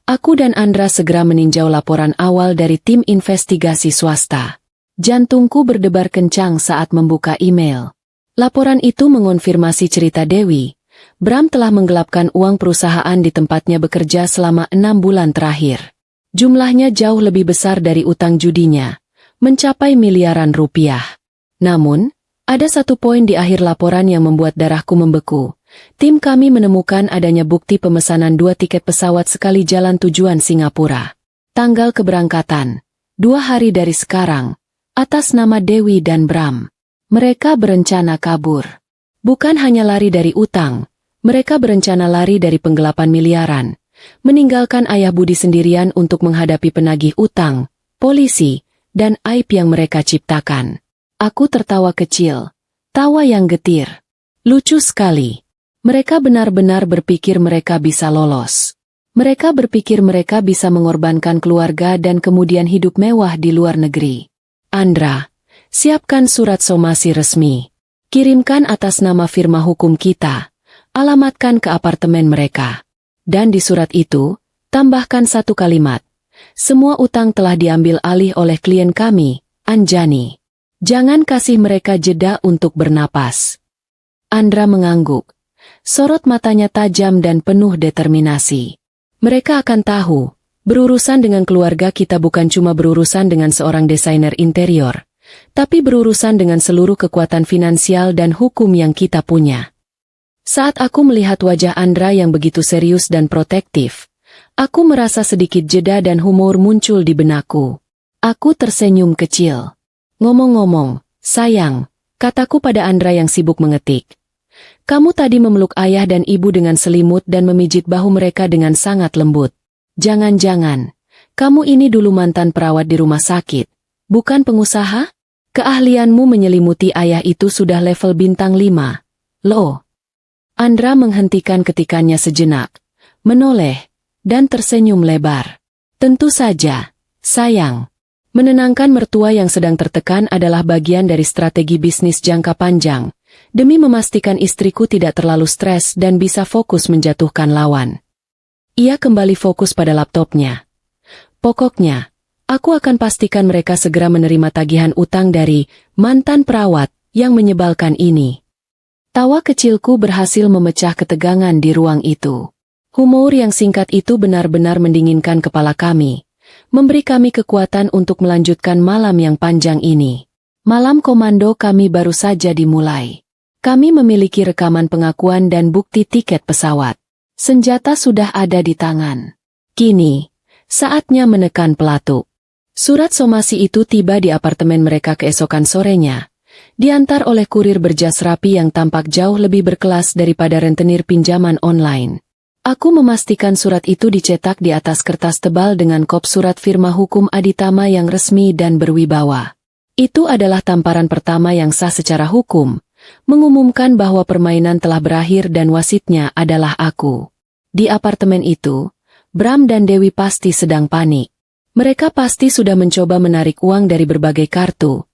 aku dan Andra segera meninjau laporan awal dari tim investigasi swasta. Jantungku berdebar kencang saat membuka email. Laporan itu mengonfirmasi cerita Dewi. Bram telah menggelapkan uang perusahaan di tempatnya bekerja selama 6 bulan terakhir. Jumlahnya jauh lebih besar dari utang judinya, mencapai miliaran rupiah. Namun, ada satu poin di akhir laporan yang membuat darahku membeku. Tim kami menemukan adanya bukti pemesanan 2 tiket pesawat sekali jalan tujuan Singapura. Tanggal keberangkatan, 2 hari dari sekarang, atas nama Dewi dan Bram. Mereka berencana kabur. Bukan hanya lari dari utang, mereka berencana lari dari penggelapan miliaran, meninggalkan ayah Budi sendirian untuk menghadapi penagih utang, polisi, dan aib yang mereka ciptakan. Aku tertawa kecil, tawa yang getir. Lucu sekali. Mereka benar-benar berpikir mereka bisa lolos. Mereka berpikir mereka bisa mengorbankan keluarga dan kemudian hidup mewah di luar negeri. Andra, siapkan surat somasi resmi. Kirimkan atas nama firma hukum kita. Alamatkan ke apartemen mereka. Dan di surat itu, tambahkan satu kalimat. Semua utang telah diambil alih oleh klien kami, Anjani. Jangan kasih mereka jeda untuk bernapas. Andra mengangguk. Sorot matanya tajam dan penuh determinasi. Mereka akan tahu, berurusan dengan keluarga kita bukan cuma berurusan dengan seorang desainer interior, tapi berurusan dengan seluruh kekuatan finansial dan hukum yang kita punya. Saat aku melihat wajah Andra yang begitu serius dan protektif, aku merasa sedikit jeda dan humor muncul di benakku. Aku tersenyum kecil. Ngomong-ngomong, sayang, kataku pada Andra yang sibuk mengetik. Kamu tadi memeluk ayah dan ibu dengan selimut dan memijit bahu mereka dengan sangat lembut. Jangan-jangan, kamu ini dulu mantan perawat di rumah sakit, bukan pengusaha? Keahlianmu menyelimuti ayah itu sudah level bintang 5. Loh. Andra menghentikan ketikannya sejenak, menoleh, dan tersenyum lebar. Tentu saja, sayang. Menenangkan mertua yang sedang tertekan adalah bagian dari strategi bisnis jangka panjang, demi memastikan istriku tidak terlalu stres dan bisa fokus menjatuhkan lawan. Ia kembali fokus pada laptopnya. Pokoknya, aku akan pastikan mereka segera menerima tagihan utang dari mantan perawat yang menyebalkan ini. Tawa kecilku berhasil memecah ketegangan di ruang itu. Humor yang singkat itu benar-benar mendinginkan kepala kami, memberi kami kekuatan untuk melanjutkan malam yang panjang ini. Malam komando kami baru saja dimulai. Kami memiliki rekaman pengakuan dan bukti tiket pesawat. Senjata sudah ada di tangan. Kini, saatnya menekan pelatuk. Surat somasi itu tiba di apartemen mereka keesokan sorenya, diantar oleh kurir berjas rapi yang tampak jauh lebih berkelas daripada rentenir pinjaman online. Aku memastikan surat itu dicetak di atas kertas tebal dengan kop surat firma hukum Aditama yang resmi dan berwibawa. Itu adalah tamparan pertama yang sah secara hukum, mengumumkan bahwa permainan telah berakhir dan wasitnya adalah aku. Di apartemen itu, Bram dan Dewi pasti sedang panik. Mereka pasti sudah mencoba menarik uang dari berbagai kartu,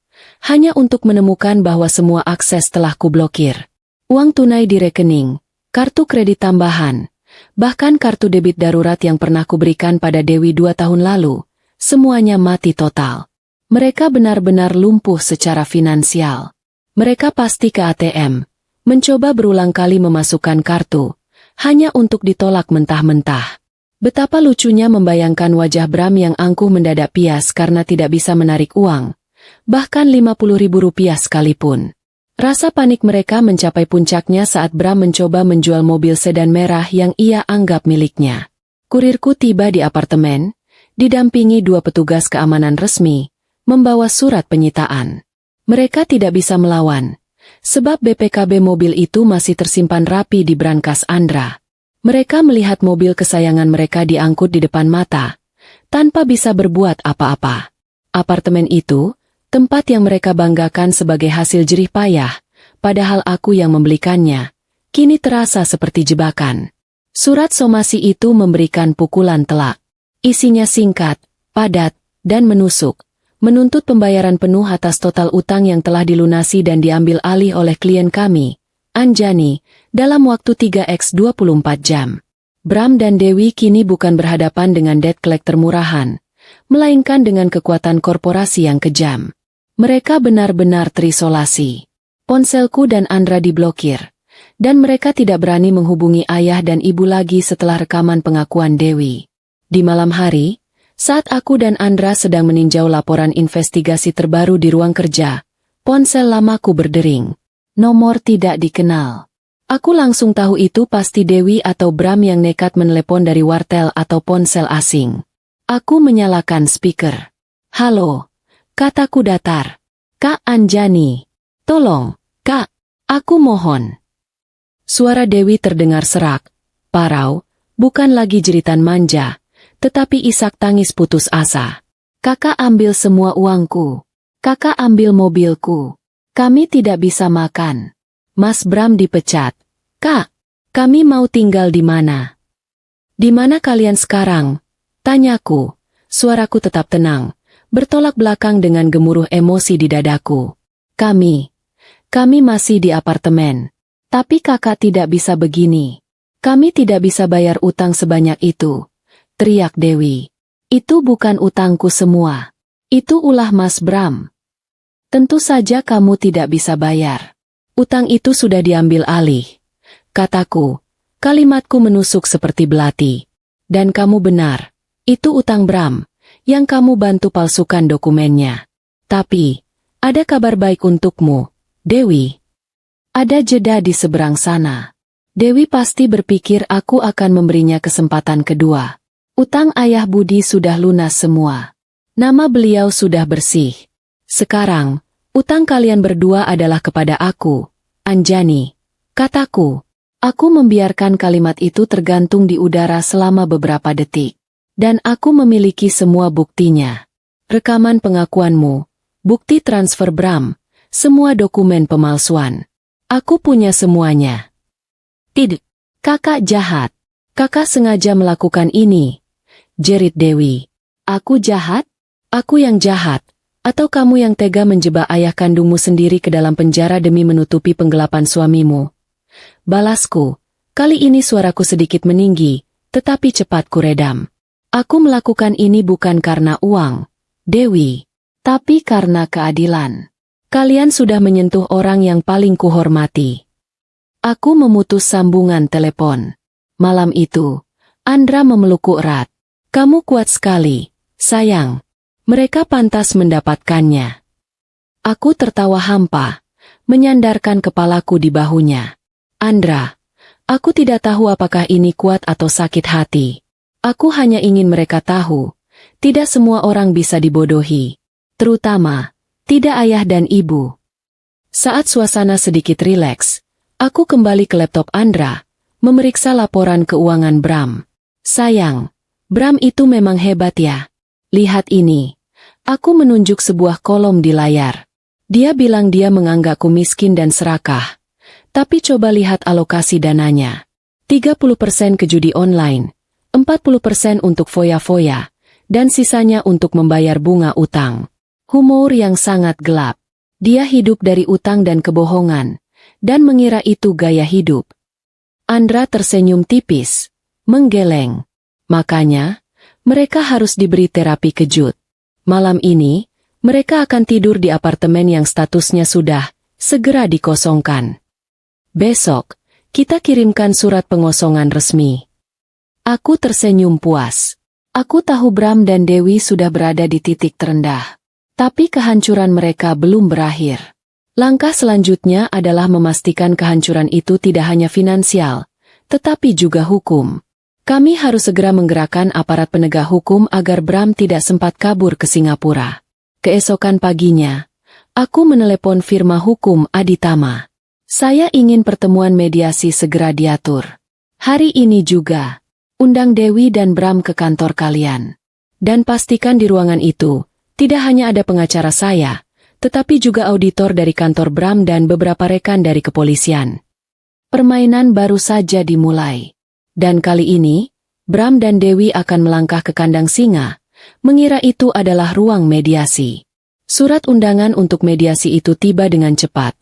hanya untuk menemukan bahwa semua akses telah kublokir. Uang tunai di rekening, kartu kredit tambahan, bahkan kartu debit darurat yang pernah kuberikan pada Dewi 2 tahun lalu, semuanya mati total. Mereka benar-benar lumpuh secara finansial. Mereka pasti ke ATM, mencoba berulang kali memasukkan kartu, hanya untuk ditolak mentah-mentah. Betapa lucunya membayangkan wajah Bram yang angkuh mendadak pias karena tidak bisa menarik uang, bahkan Rp50.000 sekalipun. Rasa panik mereka mencapai puncaknya saat Bram mencoba menjual mobil sedan merah yang ia anggap miliknya. Kurirku tiba di apartemen, didampingi 2 petugas keamanan resmi, membawa surat penyitaan. Mereka tidak bisa melawan, sebab BPKB mobil itu masih tersimpan rapi di brankas Andra. Mereka melihat mobil kesayangan mereka diangkut di depan mata, tanpa bisa berbuat apa-apa. Apartemen itu, tempat yang mereka banggakan sebagai hasil jerih payah, padahal aku yang membelikannya, kini terasa seperti jebakan. Surat somasi itu memberikan pukulan telak. Isinya singkat, padat, dan menusuk. Menuntut pembayaran penuh atas total utang yang telah dilunasi dan diambil alih oleh klien kami, Anjani, dalam waktu 3x 24 jam. Bram dan Dewi kini bukan berhadapan dengan debt collector murahan, melainkan dengan kekuatan korporasi yang kejam. Mereka benar-benar terisolasi. Ponselku dan Andra diblokir, dan mereka tidak berani menghubungi ayah dan ibu lagi setelah rekaman pengakuan Dewi. Di malam hari, saat aku dan Andra sedang meninjau laporan investigasi terbaru di ruang kerja, ponsel lamaku berdering. Nomor tidak dikenal. Aku langsung tahu itu pasti Dewi atau Bram yang nekat menelepon dari wartel atau ponsel asing. Aku menyalakan speaker. Halo, kataku datar. Kak Anjani. Tolong, Kak, aku mohon. Suara Dewi terdengar serak, parau, bukan lagi jeritan manja, tetapi isak tangis putus asa. Kakak ambil semua uangku. Kakak ambil mobilku. Kami tidak bisa makan. Mas Bram dipecat. Kak, kami mau tinggal di mana? Di mana kalian sekarang? Tanyaku. Suaraku tetap tenang, bertolak belakang dengan gemuruh emosi di dadaku. Kami masih di apartemen. Tapi kakak tidak bisa begini. Kami tidak bisa bayar utang sebanyak itu. Teriak Dewi. Itu bukan utangku semua. Itu ulah Mas Bram. Tentu saja kamu tidak bisa bayar. Utang itu sudah diambil alih. Kataku, kalimatku menusuk seperti belati. Dan kamu benar, itu utang Bram, yang kamu bantu palsukan dokumennya. Tapi, ada kabar baik untukmu, Dewi. Ada jeda di seberang sana. Dewi pasti berpikir aku akan memberinya kesempatan kedua. Utang ayah Budi sudah lunas semua. Nama beliau sudah bersih. Sekarang, utang kalian berdua adalah kepada aku, Anjani. Kataku, aku membiarkan kalimat itu tergantung di udara selama beberapa detik. Dan aku memiliki semua buktinya. Rekaman pengakuanmu, bukti transfer Bram, semua dokumen pemalsuan. Aku punya semuanya. Tidak, kakak jahat. Kakak sengaja melakukan ini, jerit Dewi. Aku jahat? Aku yang jahat? Atau kamu yang tega menjebak ayah kandungmu sendiri ke dalam penjara demi menutupi penggelapan suamimu? Balasku, kali ini suaraku sedikit meninggi, tetapi cepat kuredam. Aku melakukan ini bukan karena uang, Dewi, tapi karena keadilan. Kalian sudah menyentuh orang yang paling kuhormati. Aku memutus sambungan telepon. Malam itu, Andra memelukku erat. Kamu kuat sekali, sayang. Mereka pantas mendapatkannya. Aku tertawa hampa, menyandarkan kepalaku di bahunya. Andra, aku tidak tahu apakah ini kuat atau sakit hati. Aku hanya ingin mereka tahu, tidak semua orang bisa dibodohi. Terutama, tidak ayah dan ibu. Saat suasana sedikit rileks, aku kembali ke laptop Andra, memeriksa laporan keuangan Bram. Sayang, Bram itu memang hebat ya. Lihat ini. Aku menunjuk sebuah kolom di layar. Dia bilang dia menganggapku miskin dan serakah. Tapi coba lihat alokasi dananya. 30% ke judi online, 40% untuk foya-foya, dan sisanya untuk membayar bunga utang. Humor yang sangat gelap. Dia hidup dari utang dan kebohongan, dan mengira itu gaya hidup. Andra tersenyum tipis, menggeleng. Makanya, mereka harus diberi terapi kejut. Malam ini, mereka akan tidur di apartemen yang statusnya sudah segera dikosongkan. Besok, kita kirimkan surat pengosongan resmi. Aku tersenyum puas. Aku tahu Bram dan Dewi sudah berada di titik terendah. Tapi kehancuran mereka belum berakhir. Langkah selanjutnya adalah memastikan kehancuran itu tidak hanya finansial, tetapi juga hukum. Kami harus segera menggerakkan aparat penegak hukum agar Bram tidak sempat kabur ke Singapura. Keesokan paginya, aku menelepon firma hukum Aditama. Saya ingin pertemuan mediasi segera diatur. Hari ini juga, undang Dewi dan Bram ke kantor kalian. Dan pastikan di ruangan itu, tidak hanya ada pengacara saya, tetapi juga auditor dari kantor Bram dan beberapa rekan dari kepolisian. Permainan baru saja dimulai. Dan kali ini, Bram dan Dewi akan melangkah ke kandang singa, mengira itu adalah ruang mediasi. Surat undangan untuk mediasi itu tiba dengan cepat.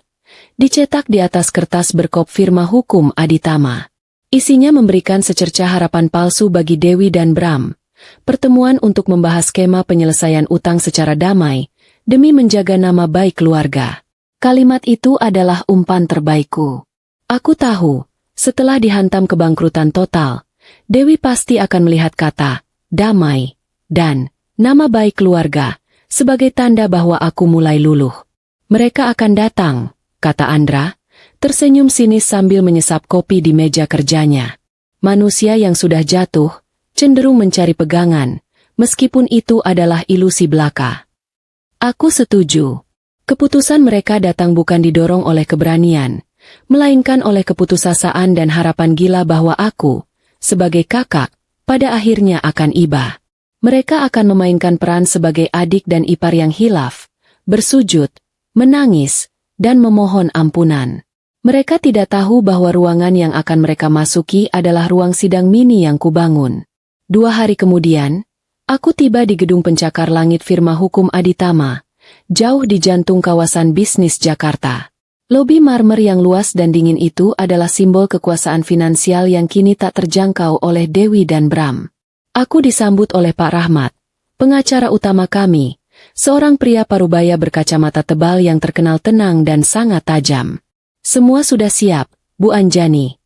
Dicetak di atas kertas berkop firma hukum Aditama. Isinya memberikan secercah harapan palsu bagi Dewi dan Bram. Pertemuan untuk membahas skema penyelesaian utang secara damai, demi menjaga nama baik keluarga. Kalimat itu adalah umpan terbaikku. Aku tahu, setelah dihantam kebangkrutan total, Dewi pasti akan melihat kata damai dan nama baik keluarga sebagai tanda bahwa aku mulai luluh. Mereka akan datang, kata Andra, tersenyum sinis sambil menyesap kopi di meja kerjanya. Manusia yang sudah jatuh, cenderung mencari pegangan, meskipun itu adalah ilusi belaka. Aku setuju. Keputusan mereka datang bukan didorong oleh keberanian, melainkan oleh keputusasaan dan harapan gila bahwa aku, sebagai kakak, pada akhirnya akan iba. Mereka akan memainkan peran sebagai adik dan ipar yang hilaf, bersujud, menangis, dan memohon ampunan. Mereka tidak tahu bahwa ruangan yang akan mereka masuki adalah ruang sidang mini yang kubangun. 2 hari kemudian, aku tiba di gedung pencakar langit firma hukum Aditama, jauh di jantung kawasan bisnis Jakarta. Lobi marmer yang luas dan dingin itu adalah simbol kekuasaan finansial yang kini tak terjangkau oleh Dewi dan Bram. Aku disambut oleh Pak Rahmat, pengacara utama kami, seorang pria parubaya berkacamata tebal yang terkenal tenang dan sangat tajam. Semua sudah siap, Bu Anjani,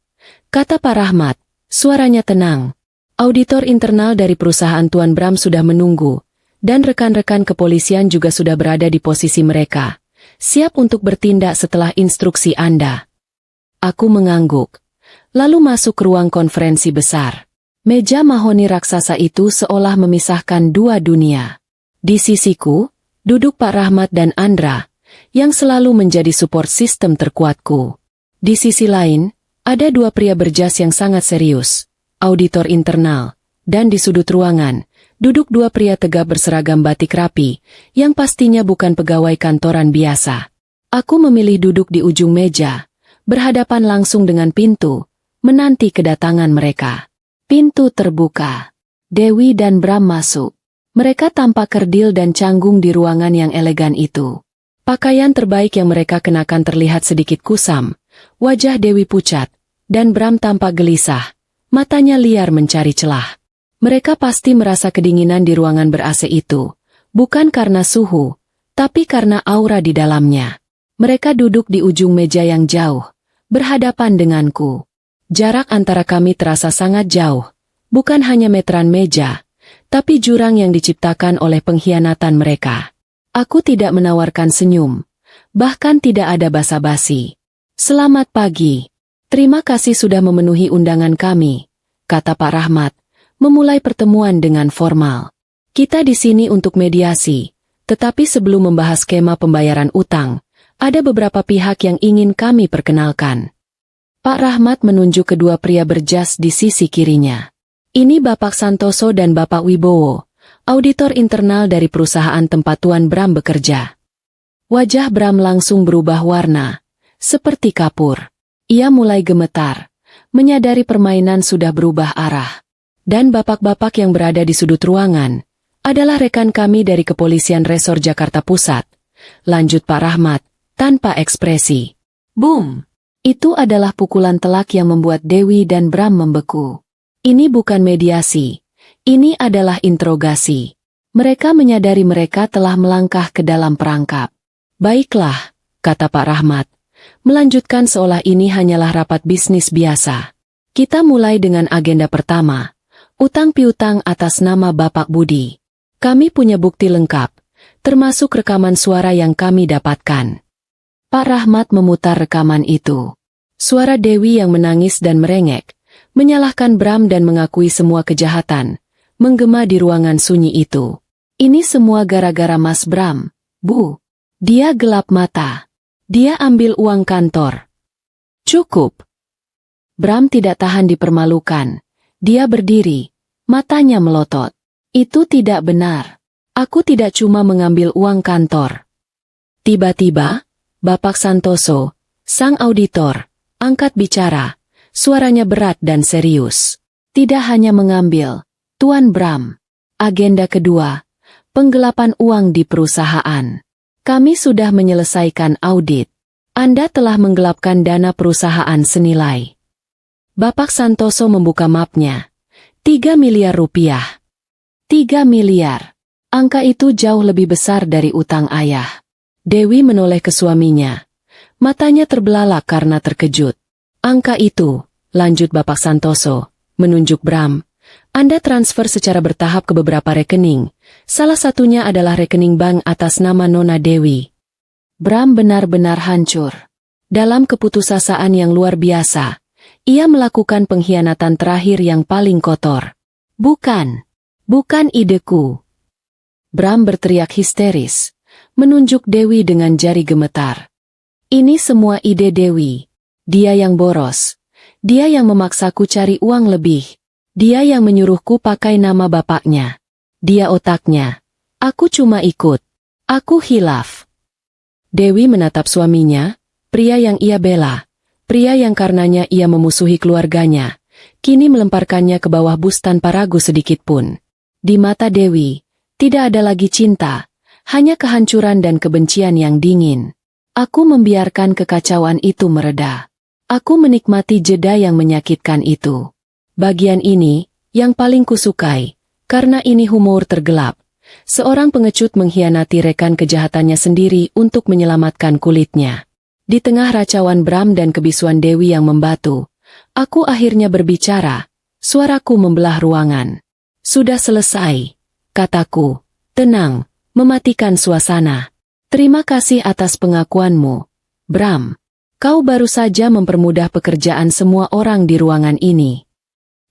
kata Pak Rahmat, suaranya tenang. Auditor internal dari perusahaan Tuan Bram sudah menunggu, dan rekan-rekan kepolisian juga sudah berada di posisi mereka, siap untuk bertindak setelah instruksi Anda. Aku mengangguk, lalu masuk ke ruang konferensi besar. Meja mahoni raksasa itu seolah memisahkan dua dunia. Di sisiku, duduk Pak Rahmat dan Andra, yang selalu menjadi support system terkuatku. Di sisi lain, ada dua pria berjas yang sangat serius, auditor internal, dan di sudut ruangan, duduk dua pria tegap berseragam batik rapi, yang pastinya bukan pegawai kantoran biasa. Aku memilih duduk di ujung meja, berhadapan langsung dengan pintu, menanti kedatangan mereka. Pintu terbuka. Dewi dan Bram masuk. Mereka tampak kerdil dan canggung di ruangan yang elegan itu. Pakaian terbaik yang mereka kenakan terlihat sedikit kusam. Wajah Dewi pucat, dan Bram tampak gelisah. Matanya liar mencari celah. Mereka pasti merasa kedinginan di ruangan ber-AC itu, bukan karena suhu, tapi karena aura di dalamnya. Mereka duduk di ujung meja yang jauh, berhadapan denganku. Jarak antara kami terasa sangat jauh, bukan hanya meteran meja, tapi jurang yang diciptakan oleh pengkhianatan mereka. Aku tidak menawarkan senyum, bahkan tidak ada basa-basi. Selamat pagi. Terima kasih sudah memenuhi undangan kami, kata Pak Rahmat, memulai pertemuan dengan formal. Kita di sini untuk mediasi, tetapi sebelum membahas skema pembayaran utang, ada beberapa pihak yang ingin kami perkenalkan. Pak Rahmat menunjuk kedua pria berjas di sisi kirinya. Ini Bapak Santoso dan Bapak Wibowo, auditor internal dari perusahaan tempat Tuan Bram bekerja. Wajah Bram langsung berubah warna, seperti kapur. Ia mulai gemetar, menyadari permainan sudah berubah arah. Dan bapak-bapak yang berada di sudut ruangan adalah rekan kami dari Kepolisian Resor Jakarta Pusat. Lanjut Pak Rahmat, tanpa ekspresi. Boom! Itu adalah pukulan telak yang membuat Dewi dan Bram membeku. Ini bukan mediasi. Ini adalah interogasi. Mereka menyadari mereka telah melangkah ke dalam perangkap. Baiklah, kata Pak Rahmat, melanjutkan seolah ini hanyalah rapat bisnis biasa. Kita mulai dengan agenda pertama, utang piutang atas nama Bapak Budi. Kami punya bukti lengkap, termasuk rekaman suara yang kami dapatkan. Pak Rahmat memutar rekaman itu. Suara Dewi yang menangis dan merengek, menyalahkan Bram dan mengakui semua kejahatan, menggema di ruangan sunyi itu. Ini semua gara-gara Mas Bram, Bu. Dia gelap mata. Dia ambil uang kantor. Cukup. Bram tidak tahan dipermalukan. Dia berdiri, matanya melotot. Itu tidak benar. Aku tidak cuma mengambil uang kantor. Tiba-tiba, Bapak Santoso, sang auditor, angkat bicara. Suaranya berat dan serius. Tidak hanya mengambil, Tuan Bram. Agenda kedua, penggelapan uang di perusahaan. Kami sudah menyelesaikan audit. Anda telah menggelapkan dana perusahaan senilai. Bapak Santoso membuka mapnya. 3 miliar rupiah. 3 miliar. Angka itu jauh lebih besar dari utang ayah. Dewi menoleh ke suaminya. Matanya terbelalak karena terkejut. Angka itu, lanjut Bapak Santoso, menunjuk Bram. Anda transfer secara bertahap ke beberapa rekening. Salah satunya adalah rekening bank atas nama Nona Dewi. Bram benar-benar hancur. Dalam keputusasaan yang luar biasa, ia melakukan pengkhianatan terakhir yang paling kotor. Bukan ideku. Bram berteriak histeris, menunjuk Dewi dengan jari gemetar. Ini semua ide Dewi. Dia yang boros. Dia yang memaksaku cari uang lebih. Dia yang menyuruhku pakai nama bapaknya. Dia otaknya. Aku cuma ikut. Aku hilaf. Dewi menatap suaminya, pria yang ia bela, pria yang karenanya ia memusuhi keluarganya, kini melemparkannya ke bawah bus tanpa ragu sedikitpun. Di mata Dewi, tidak ada lagi cinta, hanya kehancuran dan kebencian yang dingin. Aku membiarkan kekacauan itu mereda. Aku menikmati jeda yang menyakitkan itu. Bagian ini, yang paling kusukai, karena ini humor tergelap. Seorang pengecut mengkhianati rekan kejahatannya sendiri untuk menyelamatkan kulitnya. Di tengah racauan Bram dan kebisuan Dewi yang membatu, aku akhirnya berbicara, suaraku membelah ruangan. Sudah selesai, kataku, tenang, mematikan suasana. Terima kasih atas pengakuanmu, Bram. Kau baru saja mempermudah pekerjaan semua orang di ruangan ini.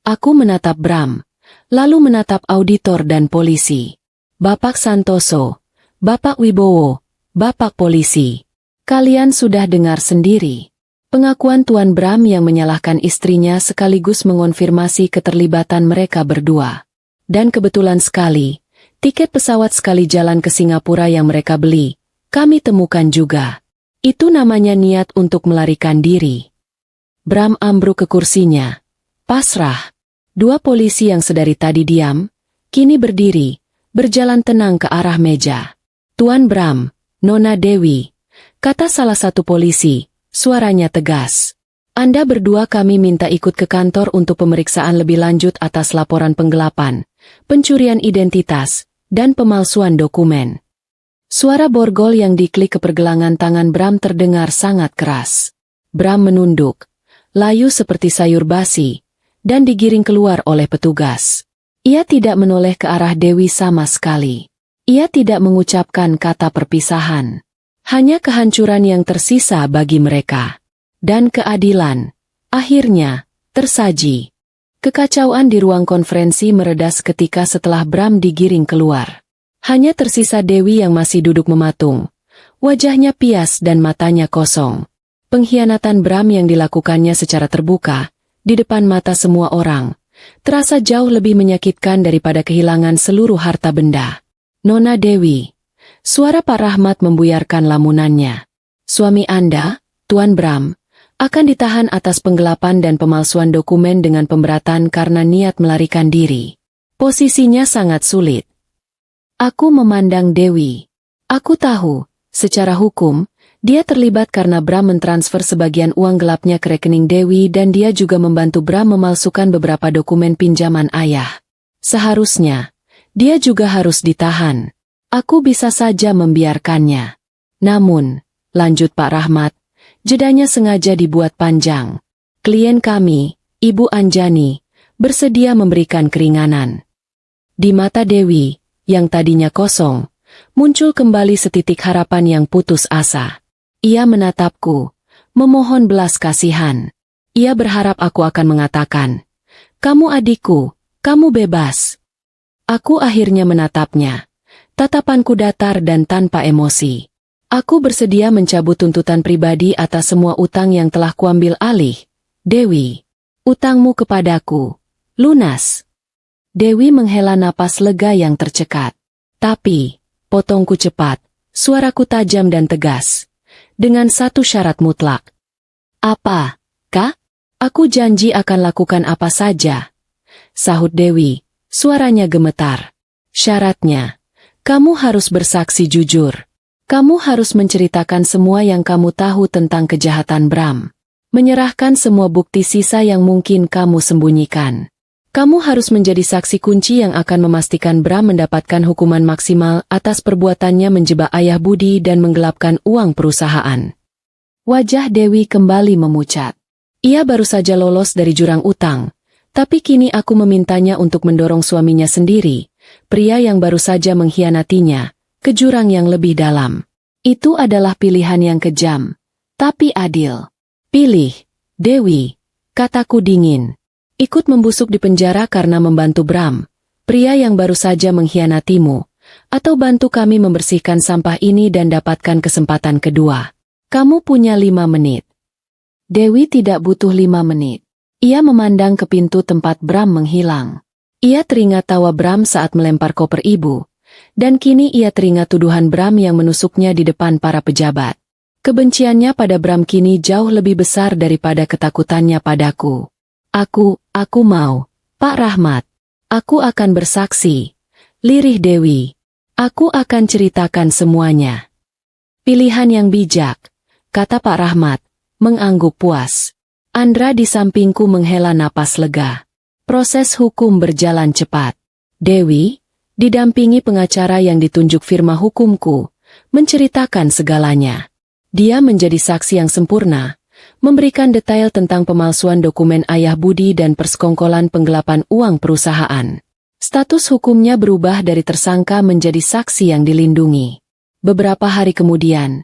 Aku menatap Bram, lalu menatap auditor dan polisi. Bapak Santoso, Bapak Wibowo, Bapak Polisi. Kalian sudah dengar sendiri. Pengakuan Tuan Bram yang menyalahkan istrinya sekaligus mengonfirmasi keterlibatan mereka berdua. Dan kebetulan sekali, tiket pesawat sekali jalan ke Singapura yang mereka beli, kami temukan juga. Itu namanya niat untuk melarikan diri. Bram ambruk ke kursinya. Pasrah. Dua polisi yang sedari tadi diam, kini berdiri, berjalan tenang ke arah meja. Tuan Bram, Nona Dewi, kata salah satu polisi, suaranya tegas. Anda berdua kami minta ikut ke kantor untuk pemeriksaan lebih lanjut atas laporan penggelapan, pencurian identitas, dan pemalsuan dokumen. Suara borgol yang diklik ke pergelangan tangan Bram terdengar sangat keras. Bram menunduk, layu seperti sayur basi, dan digiring keluar oleh petugas. Ia tidak menoleh ke arah Dewi sama sekali. Ia tidak mengucapkan kata perpisahan. Hanya kehancuran yang tersisa bagi mereka. Dan keadilan, akhirnya, tersaji. Kekacauan di ruang konferensi meredas ketika setelah Bram digiring keluar. Hanya tersisa Dewi yang masih duduk mematung. Wajahnya pias dan matanya kosong. Pengkhianatan Bram yang dilakukannya secara terbuka, di depan mata semua orang, terasa jauh lebih menyakitkan daripada kehilangan seluruh harta benda. Nona Dewi. Suara Pak Rahmat membuyarkan lamunannya. Suami Anda, Tuan Bram, akan ditahan atas penggelapan dan pemalsuan dokumen dengan pemberatan karena niat melarikan diri. Posisinya sangat sulit. Aku memandang Dewi. Aku tahu, secara hukum, dia terlibat karena Bram mentransfer sebagian uang gelapnya ke rekening Dewi dan dia juga membantu Bram memalsukan beberapa dokumen pinjaman ayah. Seharusnya, dia juga harus ditahan. Aku bisa saja membiarkannya. Namun, lanjut Pak Rahmat, jedanya sengaja dibuat panjang. Klien kami, Ibu Anjani, bersedia memberikan keringanan. Di mata Dewi, yang tadinya kosong, muncul kembali setitik harapan yang putus asa. Ia menatapku, memohon belas kasihan. Ia berharap aku akan mengatakan, "Kamu adikku, kamu bebas." Aku akhirnya menatapnya. Tatapanku datar dan tanpa emosi. Aku bersedia mencabut tuntutan pribadi atas semua utang yang telah kuambil alih. Dewi, utangmu kepadaku, lunas. Dewi menghela napas lega yang tercekat. Tapi, potongku cepat, suaraku tajam dan tegas. Dengan satu syarat mutlak. Apa, Kak? Aku janji akan lakukan apa saja. Sahut Dewi, suaranya gemetar. Syaratnya, kamu harus bersaksi jujur. Kamu harus menceritakan semua yang kamu tahu tentang kejahatan Bram. Menyerahkan semua bukti sisa yang mungkin kamu sembunyikan. Kamu harus menjadi saksi kunci yang akan memastikan Bram mendapatkan hukuman maksimal atas perbuatannya menjebak ayah Budi dan menggelapkan uang perusahaan. Wajah Dewi kembali memucat. Ia baru saja lolos dari jurang utang, tapi kini aku memintanya untuk mendorong suaminya sendiri, pria yang baru saja mengkhianatinya, ke jurang yang lebih dalam. Itu adalah pilihan yang kejam, tapi adil. Pilih, Dewi, kataku dingin. Ikut membusuk di penjara karena membantu Bram, pria yang baru saja mengkhianatimu, atau bantu kami membersihkan sampah ini dan dapatkan kesempatan kedua. Kamu punya 5 menit. Dewi tidak butuh 5 menit. Ia memandang ke pintu tempat Bram menghilang. Ia teringat tawa Bram saat melempar koper ibu, dan kini ia teringat tuduhan Bram yang menusuknya di depan para pejabat. Kebenciannya pada Bram kini jauh lebih besar daripada ketakutannya padaku. Aku mau, Pak Rahmat. Aku akan bersaksi. Lirih Dewi. Aku akan ceritakan semuanya. Pilihan yang bijak, kata Pak Rahmat, mengangguk puas. Andra di sampingku menghela napas lega. Proses hukum berjalan cepat. Dewi, didampingi pengacara yang ditunjuk firma hukumku, menceritakan segalanya. Dia menjadi saksi yang sempurna, memberikan detail tentang pemalsuan dokumen ayah Budi dan persekongkolan penggelapan uang perusahaan. Status hukumnya berubah dari tersangka menjadi saksi yang dilindungi. Beberapa hari kemudian,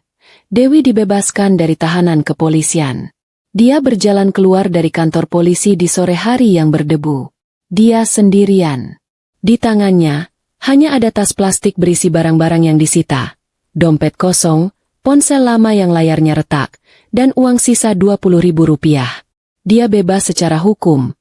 Dewi dibebaskan dari tahanan kepolisian. Dia berjalan keluar dari kantor polisi di sore hari yang berdebu. Dia sendirian. Di tangannya, hanya ada tas plastik berisi barang-barang yang disita, dompet kosong, ponsel lama yang layarnya retak, dan uang sisa Rp20.000. Dia bebas secara hukum,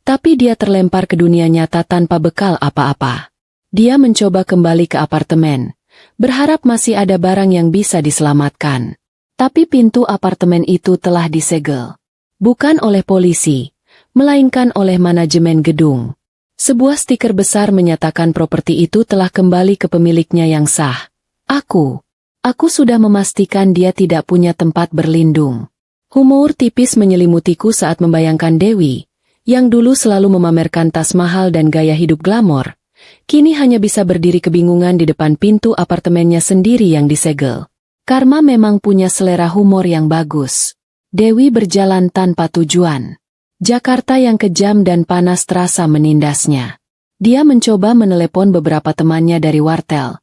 tapi dia terlempar ke dunia nyata tanpa bekal apa-apa. Dia mencoba kembali ke apartemen, berharap masih ada barang yang bisa diselamatkan. Tapi pintu apartemen itu telah disegel. Bukan oleh polisi, melainkan oleh manajemen gedung. Sebuah stiker besar menyatakan properti itu telah kembali ke pemiliknya yang sah. Aku sudah memastikan dia tidak punya tempat berlindung. Humor tipis menyelimutiku saat membayangkan Dewi, yang dulu selalu memamerkan tas mahal dan gaya hidup glamor, kini hanya bisa berdiri kebingungan di depan pintu apartemennya sendiri yang disegel. Karma memang punya selera humor yang bagus. Dewi berjalan tanpa tujuan. Jakarta yang kejam dan panas terasa menindasnya. Dia mencoba menelepon beberapa temannya dari wartel,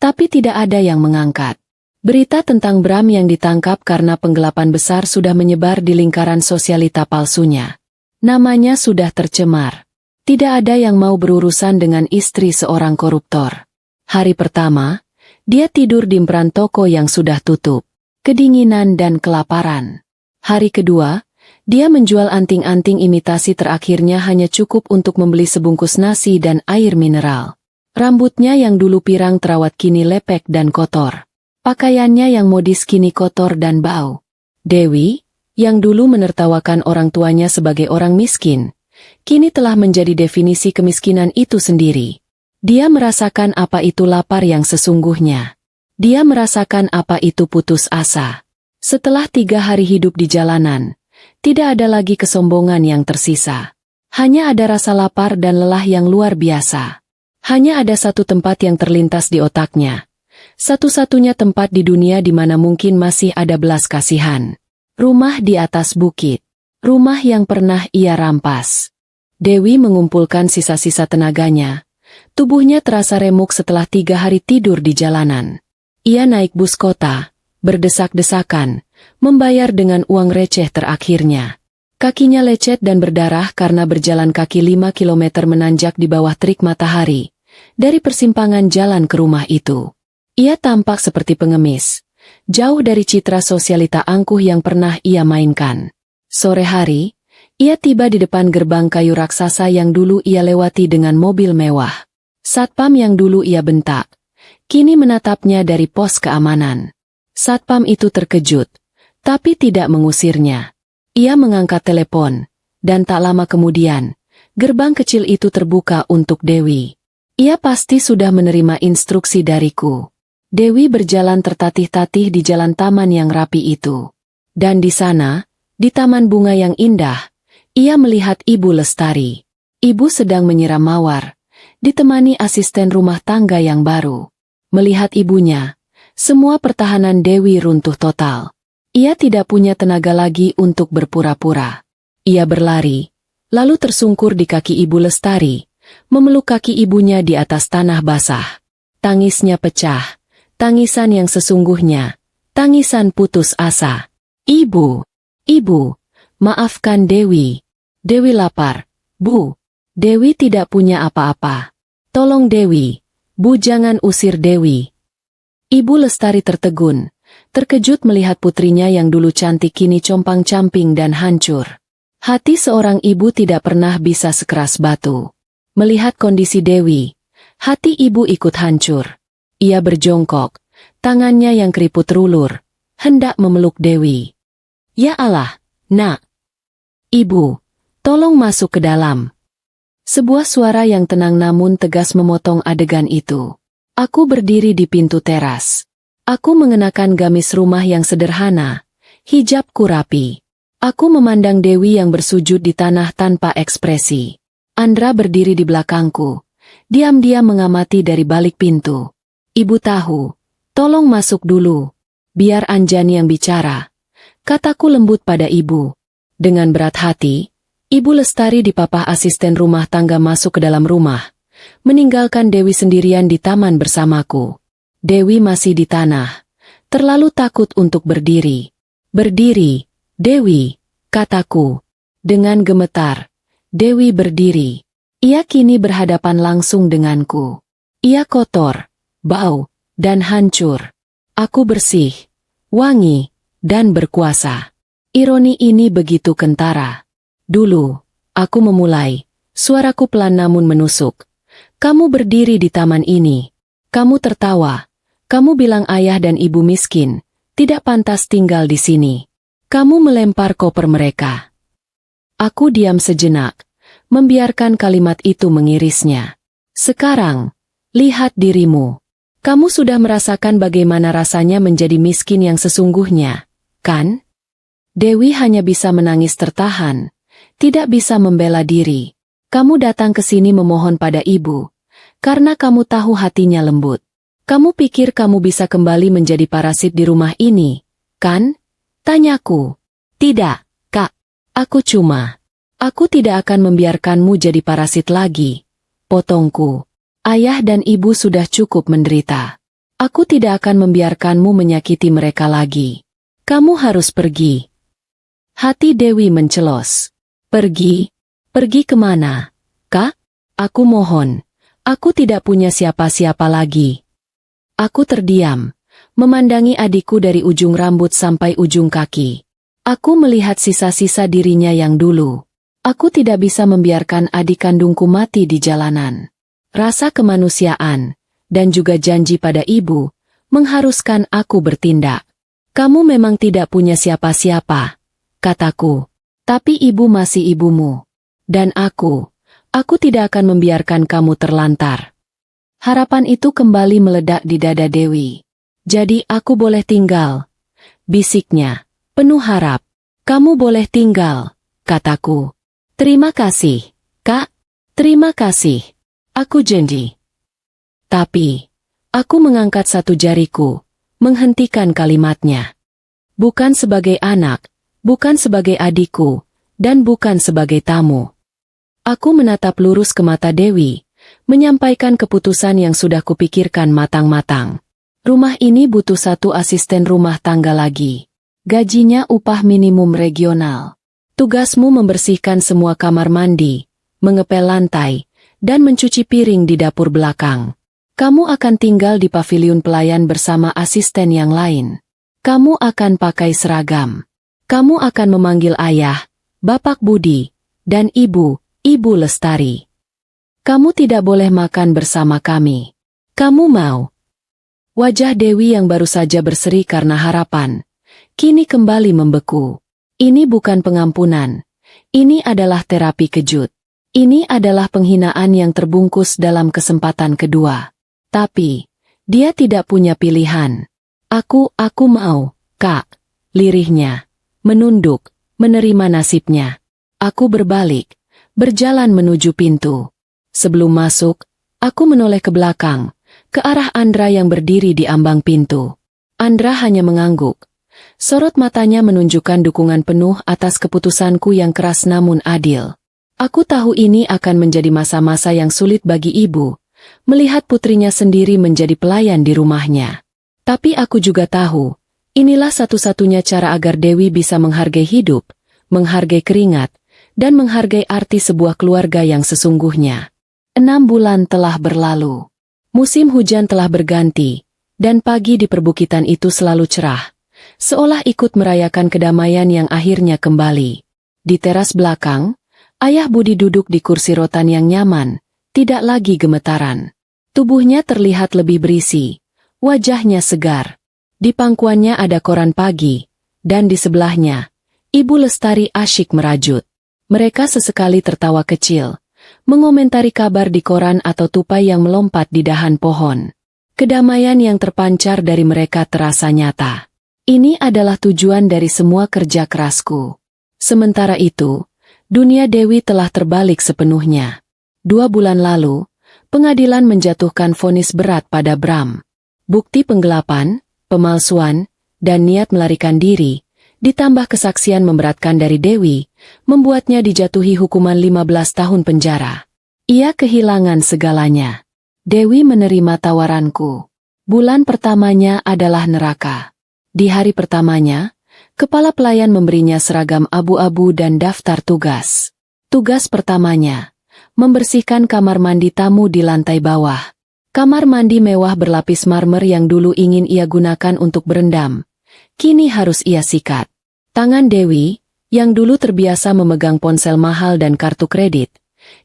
tapi tidak ada yang mengangkat. Berita tentang Bram yang ditangkap karena penggelapan besar sudah menyebar di lingkaran sosialita palsunya. Namanya sudah tercemar. Tidak ada yang mau berurusan dengan istri seorang koruptor. Hari pertama, dia tidur di emperan toko yang sudah tutup, kedinginan dan kelaparan. Hari kedua, dia menjual anting-anting imitasi terakhirnya hanya cukup untuk membeli sebungkus nasi dan air mineral. Rambutnya yang dulu pirang terawat kini lepek dan kotor. Pakaiannya yang modis kini kotor dan bau. Dewi, yang dulu menertawakan orang tuanya sebagai orang miskin, kini telah menjadi definisi kemiskinan itu sendiri. Dia merasakan apa itu lapar yang sesungguhnya. Dia merasakan apa itu putus asa. Setelah 3 hari hidup di jalanan, tidak ada lagi kesombongan yang tersisa. Hanya ada rasa lapar dan lelah yang luar biasa. Hanya ada satu tempat yang terlintas di otaknya. Satu-satunya tempat di dunia di mana mungkin masih ada belas kasihan. Rumah di atas bukit. Rumah yang pernah ia rampas. Dewi mengumpulkan sisa-sisa tenaganya. Tubuhnya terasa remuk setelah 3 hari tidur di jalanan. Ia naik bus kota, berdesak-desakan, membayar dengan uang receh terakhirnya. Kakinya lecet dan berdarah karena berjalan kaki 5 kilometer menanjak di bawah terik matahari, dari persimpangan jalan ke rumah itu. Ia tampak seperti pengemis, jauh dari citra sosialita angkuh yang pernah ia mainkan. Sore hari, ia tiba di depan gerbang kayu raksasa yang dulu ia lewati dengan mobil mewah. Satpam yang dulu ia bentak, kini menatapnya dari pos keamanan. Satpam itu terkejut, tapi tidak mengusirnya. Ia mengangkat telepon, dan tak lama kemudian, gerbang kecil itu terbuka untuk Dewi. Ia pasti sudah menerima instruksi dariku. Dewi berjalan tertatih-tatih di jalan taman yang rapi itu. Dan di sana, di taman bunga yang indah, ia melihat Ibu Lestari. Ibu sedang menyiram mawar, ditemani asisten rumah tangga yang baru. Melihat ibunya, semua pertahanan Dewi runtuh total. Ia tidak punya tenaga lagi untuk berpura-pura. Ia berlari, lalu tersungkur di kaki Ibu Lestari, memeluk kaki ibunya di atas tanah basah. Tangisnya pecah, tangisan yang sesungguhnya, tangisan putus asa. Ibu, maafkan Dewi. Dewi lapar, Bu. Dewi tidak punya apa-apa. Tolong Dewi, Bu, jangan usir Dewi. Ibu Lestari tertegun, terkejut melihat putrinya yang dulu cantik kini compang-camping dan hancur. Hati seorang ibu tidak pernah bisa sekeras batu. Melihat kondisi Dewi, hati ibu ikut hancur. Ia berjongkok, tangannya yang keriput terulur, hendak memeluk Dewi. Ya Allah, Nak. Ibu, tolong masuk ke dalam. Sebuah suara yang tenang namun tegas memotong adegan itu. Aku berdiri di pintu teras. Aku mengenakan gamis rumah yang sederhana, hijabku rapi. Aku memandang Dewi yang bersujud di tanah tanpa ekspresi. Andra berdiri di belakangku, diam-diam mengamati dari balik pintu. Ibu tahu, tolong masuk dulu. Biar Anjani yang bicara, kataku lembut pada ibu. Dengan berat hati, Ibu Lestari dipapah asisten rumah tangga masuk ke dalam rumah, meninggalkan Dewi sendirian di taman bersamaku. Dewi masih di tanah, terlalu takut untuk berdiri. Berdiri, Dewi, kataku. Dengan gemetar, Dewi berdiri. Ia kini berhadapan langsung denganku. Ia kotor, bau, dan hancur. Aku bersih, wangi, dan berkuasa. Ironi ini begitu kentara. Dulu, aku memulai, suaraku pelan namun menusuk. Kamu berdiri di taman ini. Kamu tertawa. Kamu bilang ayah dan ibu miskin, tidak pantas tinggal di sini. Kamu melempar koper mereka. Aku diam sejenak, membiarkan kalimat itu mengirisnya. Sekarang, lihat dirimu. Kamu sudah merasakan bagaimana rasanya menjadi miskin yang sesungguhnya, kan? Dewi hanya bisa menangis tertahan. Tidak bisa membela diri. Kamu datang ke sini memohon pada ibu, karena kamu tahu hatinya lembut. Kamu pikir kamu bisa kembali menjadi parasit di rumah ini, kan? Tanyaku. Tidak, Kak. Aku tidak akan membiarkanmu jadi parasit lagi. Potongku. Ayah dan ibu sudah cukup menderita. Aku tidak akan membiarkanmu menyakiti mereka lagi. Kamu harus pergi. Hati Dewi mencelos. Pergi? Pergi kemana? Kak? Aku mohon. Aku tidak punya siapa-siapa lagi. Aku terdiam, memandangi adikku dari ujung rambut sampai ujung kaki. Aku melihat sisa-sisa dirinya yang dulu. Aku tidak bisa membiarkan adik kandungku mati di jalanan. Rasa kemanusiaan, dan juga janji pada ibu, mengharuskan aku bertindak. Kamu memang tidak punya siapa-siapa, kataku. Tapi ibu masih ibumu. Dan aku tidak akan membiarkan kamu terlantar. Harapan itu kembali meledak di dada Dewi. Jadi aku boleh tinggal, bisiknya, penuh harap. Kamu boleh tinggal, kataku. Terima kasih, Kak. Terima kasih. Aku janji. Tapi, aku mengangkat satu jariku, menghentikan kalimatnya. Bukan sebagai anak, bukan sebagai adikku, dan bukan sebagai tamu. Aku menatap lurus ke mata Dewi, menyampaikan keputusan yang sudah kupikirkan matang-matang. Rumah ini butuh satu asisten rumah tangga lagi. Gajinya upah minimum regional. Tugasmu membersihkan semua kamar mandi, mengepel lantai, dan mencuci piring di dapur belakang. Kamu akan tinggal di paviliun pelayan bersama asisten yang lain. Kamu akan pakai seragam. Kamu akan memanggil ayah, Bapak Budi, dan Ibu Lestari. Kamu tidak boleh makan bersama kami. Kamu mau? Wajah Dewi yang baru saja berseri karena harapan, kini kembali membeku. Ini bukan pengampunan. Ini adalah terapi kejut. Ini adalah penghinaan yang terbungkus dalam kesempatan kedua. Tapi, dia tidak punya pilihan. Aku mau, Kak. Lirihnya. Menunduk, menerima nasibnya. Aku berbalik, berjalan menuju pintu. Sebelum masuk, aku menoleh ke belakang, ke arah Andra yang berdiri di ambang pintu. Andra hanya mengangguk. Sorot matanya menunjukkan dukungan penuh atas keputusanku yang keras namun adil. Aku tahu ini akan menjadi masa-masa yang sulit bagi ibu, melihat putrinya sendiri menjadi pelayan di rumahnya. Tapi aku juga tahu, inilah satu-satunya cara agar Dewi bisa menghargai hidup, menghargai keringat, dan menghargai arti sebuah keluarga yang sesungguhnya. 6 bulan telah berlalu. Musim hujan telah berganti, dan pagi di perbukitan itu selalu cerah, seolah ikut merayakan kedamaian yang akhirnya kembali. Di teras belakang, Ayah Budi duduk di kursi rotan yang nyaman, tidak lagi gemetaran. Tubuhnya terlihat lebih berisi, wajahnya segar. Di pangkuannya ada koran pagi, dan di sebelahnya, Ibu Lestari asyik merajut. Mereka sesekali tertawa kecil, mengomentari kabar di koran atau tupai yang melompat di dahan pohon. Kedamaian yang terpancar dari mereka terasa nyata. Ini adalah tujuan dari semua kerja kerasku. Sementara itu, dunia Dewi telah terbalik sepenuhnya. 2 bulan lalu, pengadilan menjatuhkan vonis berat pada Bram. Bukti penggelapan, pemalsuan, dan niat melarikan diri, ditambah kesaksian memberatkan dari Dewi, membuatnya dijatuhi hukuman 15 tahun penjara. Ia kehilangan segalanya. Dewi menerima tawaranku. Bulan pertamanya adalah neraka. Di hari pertamanya, kepala pelayan memberinya seragam abu-abu dan daftar tugas. Tugas pertamanya, membersihkan kamar mandi tamu di lantai bawah. Kamar mandi mewah berlapis marmer yang dulu ingin ia gunakan untuk berendam, kini harus ia sikat. Tangan Dewi, yang dulu terbiasa memegang ponsel mahal dan kartu kredit,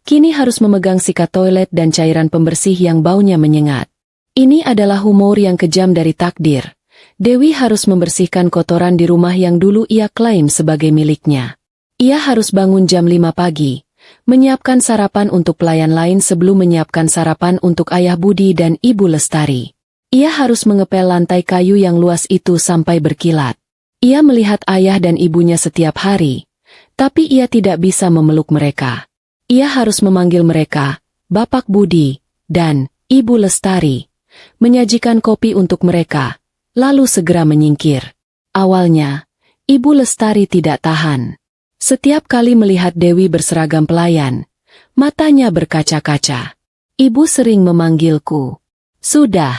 kini harus memegang sikat toilet dan cairan pembersih yang baunya menyengat. Ini adalah humor yang kejam dari takdir. Dewi harus membersihkan kotoran di rumah yang dulu ia klaim sebagai miliknya. Ia harus bangun jam 5 pagi, menyiapkan sarapan untuk pelayan lain sebelum menyiapkan sarapan untuk Ayah Budi dan Ibu Lestari. Ia harus mengepel lantai kayu yang luas itu sampai berkilat. Ia melihat ayah dan ibunya setiap hari, tapi ia tidak bisa memeluk mereka. Ia harus memanggil mereka, Bapak Budi, dan Ibu Lestari, menyajikan kopi untuk mereka, lalu segera menyingkir. Awalnya, Ibu Lestari tidak tahan. Setiap kali melihat Dewi berseragam pelayan, matanya berkaca-kaca. Ibu sering memanggilku. Sudah,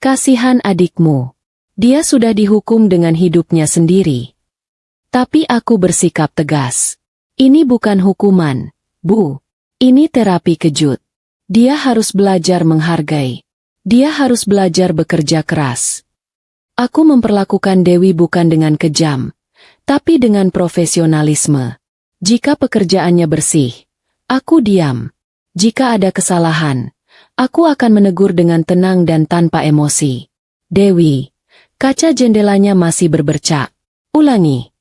kasihan adikmu. Dia sudah dihukum dengan hidupnya sendiri. Tapi aku bersikap tegas. Ini bukan hukuman, Bu. Ini terapi kejut. Dia harus belajar menghargai. Dia harus belajar bekerja keras. Aku memperlakukan Dewi bukan dengan kejam, tapi dengan profesionalisme. Jika pekerjaannya bersih, aku diam. Jika ada kesalahan, aku akan menegur dengan tenang dan tanpa emosi. Dewi, kaca jendelanya masih berbercak. Ulangi.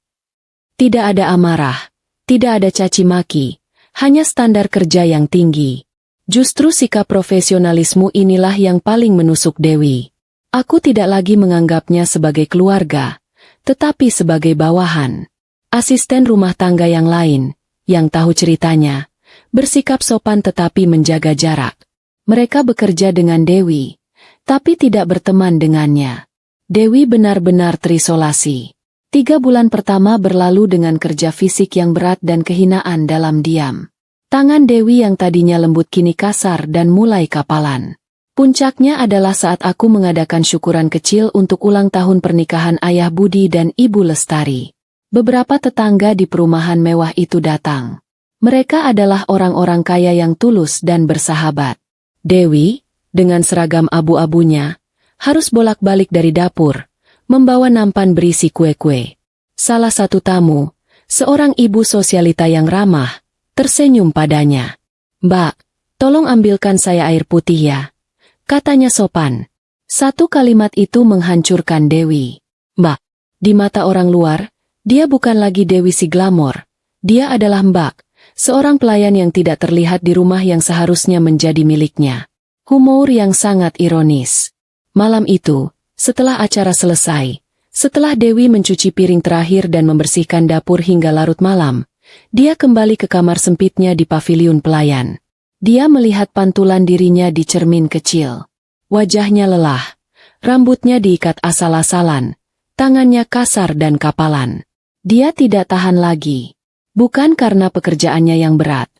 Tidak ada amarah, tidak ada caci maki, hanya standar kerja yang tinggi. Justru sikap profesionalisme inilah yang paling menusuk Dewi. Aku tidak lagi menganggapnya sebagai keluarga, tetapi sebagai bawahan. Asisten rumah tangga yang lain, yang tahu ceritanya, bersikap sopan tetapi menjaga jarak. Mereka bekerja dengan Dewi, tapi tidak berteman dengannya. Dewi benar-benar terisolasi. 3 bulan pertama berlalu dengan kerja fisik yang berat dan kehinaan dalam diam. Tangan Dewi yang tadinya lembut kini kasar dan mulai kapalan. Puncaknya adalah saat aku mengadakan syukuran kecil untuk ulang tahun pernikahan Ayah Budi dan Ibu Lestari. Beberapa tetangga di perumahan mewah itu datang. Mereka adalah orang-orang kaya yang tulus dan bersahabat. Dewi, dengan seragam abu-abunya, harus bolak-balik dari dapur, membawa nampan berisi kue-kue. Salah satu tamu, seorang ibu sosialita yang ramah, tersenyum padanya. "Mbak, tolong ambilkan saya air putih ya," katanya sopan. Satu kalimat itu menghancurkan Dewi. Mbak, di mata orang luar, dia bukan lagi Dewi si glamor. Dia adalah Mbak, seorang pelayan yang tidak terlihat di rumah yang seharusnya menjadi miliknya. Humor yang sangat ironis. Malam itu, setelah acara selesai, setelah Dewi mencuci piring terakhir dan membersihkan dapur hingga larut malam, dia kembali ke kamar sempitnya di paviliun pelayan. Dia melihat pantulan dirinya di cermin kecil. Wajahnya lelah, rambutnya diikat asal-asalan, tangannya kasar dan kapalan. Dia tidak tahan lagi. Bukan karena pekerjaannya yang berat,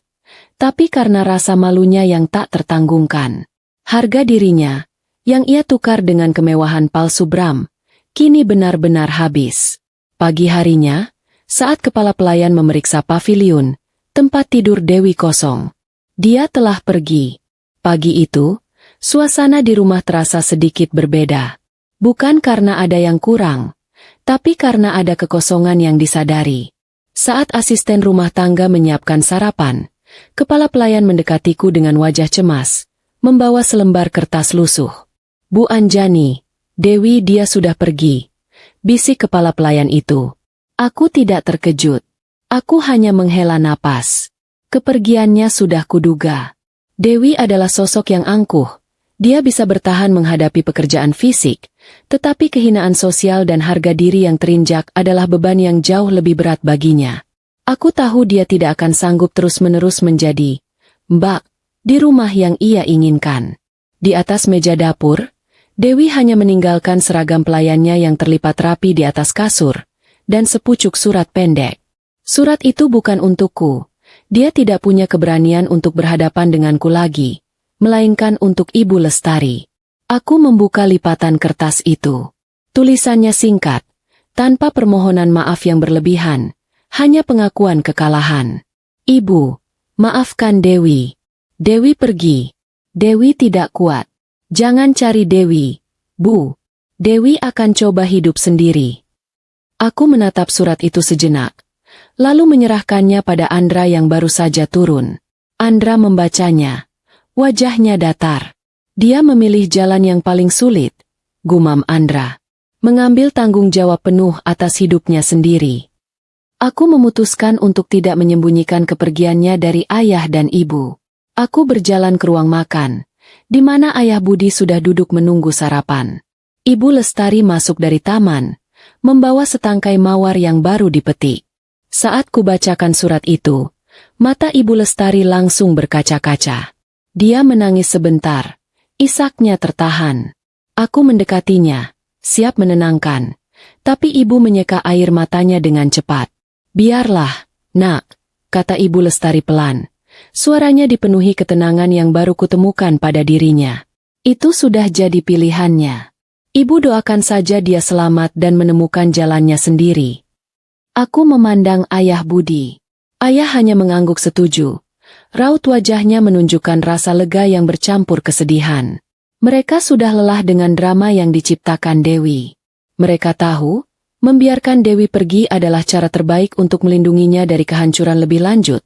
tapi karena rasa malunya yang tak tertanggungkan. Harga dirinya, yang ia tukar dengan kemewahan palsu Bram, kini benar-benar habis. Pagi harinya, saat kepala pelayan memeriksa paviliun, tempat tidur Dewi kosong. Dia telah pergi. Pagi itu, suasana di rumah terasa sedikit berbeda. Bukan karena ada yang kurang, tapi karena ada kekosongan yang disadari. Saat asisten rumah tangga menyiapkan sarapan, kepala pelayan mendekatiku dengan wajah cemas, membawa selembar kertas lusuh. "Bu Anjani, Dewi dia sudah pergi," bisik kepala pelayan itu. Aku tidak terkejut. Aku hanya menghela napas. Kepergiannya sudah kuduga. Dewi adalah sosok yang angkuh. Dia bisa bertahan menghadapi pekerjaan fisik, tetapi kehinaan sosial dan harga diri yang terinjak adalah beban yang jauh lebih berat baginya. Aku tahu dia tidak akan sanggup terus-menerus menjadi Mbak di rumah yang ia inginkan. Di atas meja dapur, Dewi hanya meninggalkan seragam pelayannya yang terlipat rapi di atas kasur, dan sepucuk surat pendek. Surat itu bukan untukku. Dia tidak punya keberanian untuk berhadapan denganku lagi, melainkan untuk Ibu Lestari. Aku membuka lipatan kertas itu. Tulisannya singkat, tanpa permohonan maaf yang berlebihan, hanya pengakuan kekalahan. Ibu, maafkan Dewi. Dewi pergi. Dewi tidak kuat. Jangan cari Dewi, Bu. Dewi akan coba hidup sendiri. Aku menatap surat itu sejenak, lalu menyerahkannya pada Andra yang baru saja turun. Andra membacanya. Wajahnya datar. Dia memilih jalan yang paling sulit, gumam Andra. Mengambil tanggung jawab penuh atas hidupnya sendiri. Aku memutuskan untuk tidak menyembunyikan kepergiannya dari ayah dan ibu. Aku berjalan ke ruang makan, di mana ayah Budi sudah duduk menunggu sarapan. Ibu Lestari masuk dari taman, membawa setangkai mawar yang baru dipetik. Saat kubacakan surat itu, mata Ibu Lestari langsung berkaca-kaca. Dia menangis sebentar, isaknya tertahan. Aku mendekatinya, siap menenangkan, tapi ibu menyeka air matanya dengan cepat. Biarlah, nak, kata Ibu Lestari pelan. Suaranya dipenuhi ketenangan yang baru kutemukan pada dirinya. Itu sudah jadi pilihannya. Ibu doakan saja dia selamat dan menemukan jalannya sendiri. Aku memandang ayah Budi. Ayah hanya mengangguk setuju. Raut wajahnya menunjukkan rasa lega yang bercampur kesedihan. Mereka sudah lelah dengan drama yang diciptakan Dewi. Mereka tahu, membiarkan Dewi pergi adalah cara terbaik untuk melindunginya dari kehancuran lebih lanjut,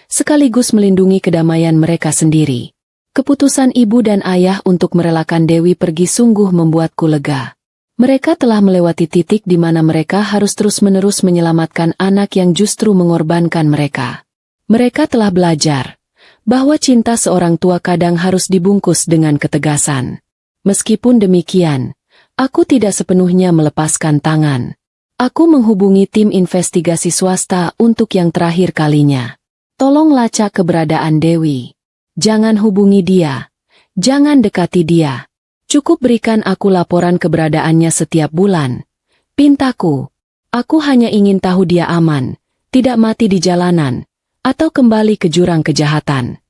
sekaligus melindungi kedamaian mereka sendiri. Keputusan ibu dan ayah untuk merelakan Dewi pergi sungguh membuatku lega. Mereka telah melewati titik di mana mereka harus terus-menerus menyelamatkan anak yang justru mengorbankan mereka. Mereka telah belajar bahwa cinta seorang tua kadang harus dibungkus dengan ketegasan. Meskipun demikian, aku tidak sepenuhnya melepaskan tangan. Aku menghubungi tim investigasi swasta untuk yang terakhir kalinya. Tolong lacak keberadaan Dewi. Jangan hubungi dia. Jangan dekati dia. Cukup berikan aku laporan keberadaannya setiap bulan. Pintaku. Aku hanya ingin tahu dia aman, tidak mati di jalanan, atau kembali ke jurang kejahatan.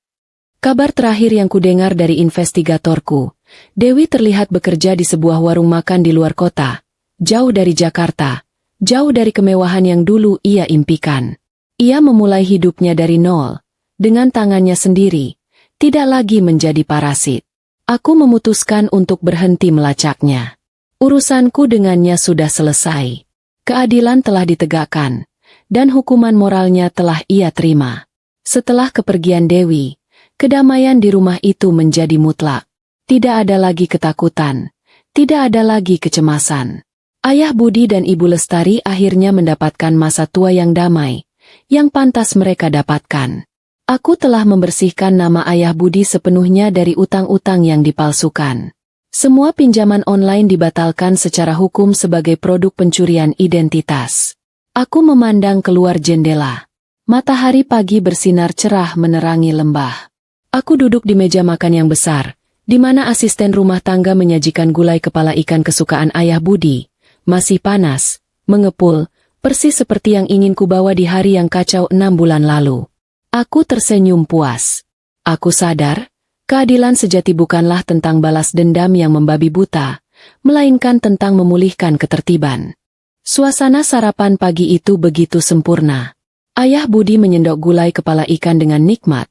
Kabar terakhir yang kudengar dari investigatorku, Dewi terlihat bekerja di sebuah warung makan di luar kota, jauh dari Jakarta, jauh dari kemewahan yang dulu ia impikan. Ia memulai hidupnya dari nol, dengan tangannya sendiri, tidak lagi menjadi parasit. Aku memutuskan untuk berhenti melacaknya. Urusanku dengannya sudah selesai. Keadilan telah ditegakkan, dan hukuman moralnya telah ia terima. Setelah kepergian Dewi, kedamaian di rumah itu menjadi mutlak. Tidak ada lagi ketakutan, tidak ada lagi kecemasan. Ayah Budi dan Ibu Lestari akhirnya mendapatkan masa tua yang damai, yang pantas mereka dapatkan. Aku telah membersihkan nama ayah Budi sepenuhnya dari utang-utang yang dipalsukan. Semua pinjaman online dibatalkan secara hukum sebagai produk pencurian identitas. Aku memandang keluar jendela. Matahari pagi bersinar cerah menerangi lembah. Aku duduk di meja makan yang besar, di mana asisten rumah tangga menyajikan gulai kepala ikan kesukaan ayah Budi. Masih panas, mengepul, persis seperti yang ingin kubawa di hari yang kacau 6 bulan lalu. Aku tersenyum puas. Aku sadar, keadilan sejati bukanlah tentang balas dendam yang membabi buta, melainkan tentang memulihkan ketertiban. Suasana sarapan pagi itu begitu sempurna. Ayah Budi menyendok gulai kepala ikan dengan nikmat.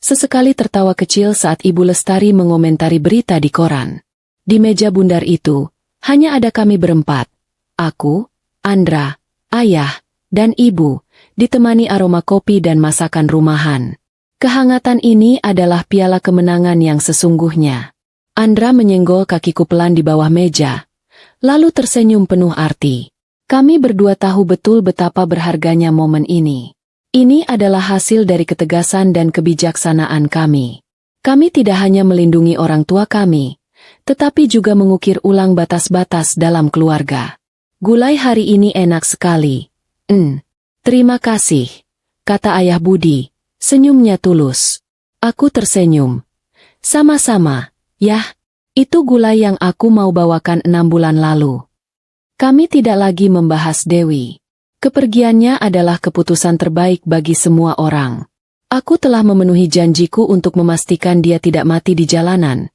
Sesekali tertawa kecil saat Ibu Lestari mengomentari berita di koran. Di meja bundar itu, hanya ada kami berempat. Aku, Andra, ayah, dan ibu, ditemani aroma kopi dan masakan rumahan. Kehangatan ini adalah piala kemenangan yang sesungguhnya. Andra menyenggol kakiku pelan di bawah meja, lalu tersenyum penuh arti. Kami berdua tahu betul betapa berharganya momen ini. Ini adalah hasil dari ketegasan dan kebijaksanaan kami. Kami tidak hanya melindungi orang tua kami, tetapi juga mengukir ulang batas-batas dalam keluarga. Gulai hari ini enak sekali. Terima kasih, kata ayah Budi, senyumnya tulus. Aku tersenyum. Sama-sama, yah. Itu gulai yang aku mau bawakan 6 bulan lalu. Kami tidak lagi membahas Dewi. Kepergiannya adalah keputusan terbaik bagi semua orang. Aku telah memenuhi janjiku untuk memastikan dia tidak mati di jalanan.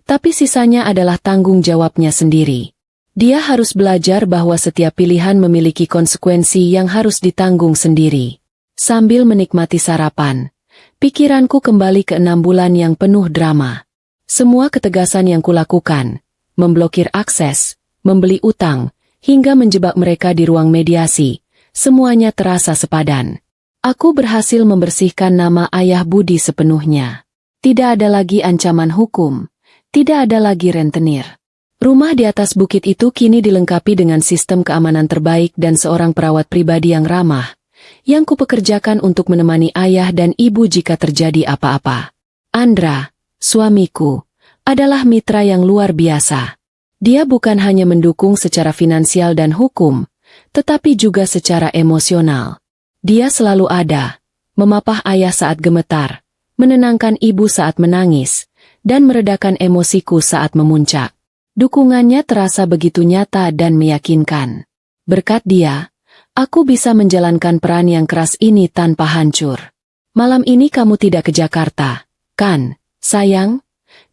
Tapi sisanya adalah tanggung jawabnya sendiri. Dia harus belajar bahwa setiap pilihan memiliki konsekuensi yang harus ditanggung sendiri. Sambil menikmati sarapan, pikiranku kembali ke 6 bulan yang penuh drama. Semua ketegasan yang kulakukan, memblokir akses, membeli utang, hingga menjebak mereka di ruang mediasi, semuanya terasa sepadan. Aku berhasil membersihkan nama ayah Budi sepenuhnya. Tidak ada lagi ancaman hukum, tidak ada lagi rentenir. Rumah di atas bukit itu kini dilengkapi dengan sistem keamanan terbaik dan seorang perawat pribadi yang ramah, yang kupekerjakan untuk menemani ayah dan ibu jika terjadi apa-apa. Andra, suamiku, adalah mitra yang luar biasa. Dia bukan hanya mendukung secara finansial dan hukum, tetapi juga secara emosional. Dia selalu ada, memapah ayah saat gemetar, menenangkan ibu saat menangis, dan meredakan emosiku saat memuncak. Dukungannya terasa begitu nyata dan meyakinkan. Berkat dia, aku bisa menjalankan peran yang keras ini tanpa hancur. Malam ini kamu tidak ke Jakarta, kan, sayang?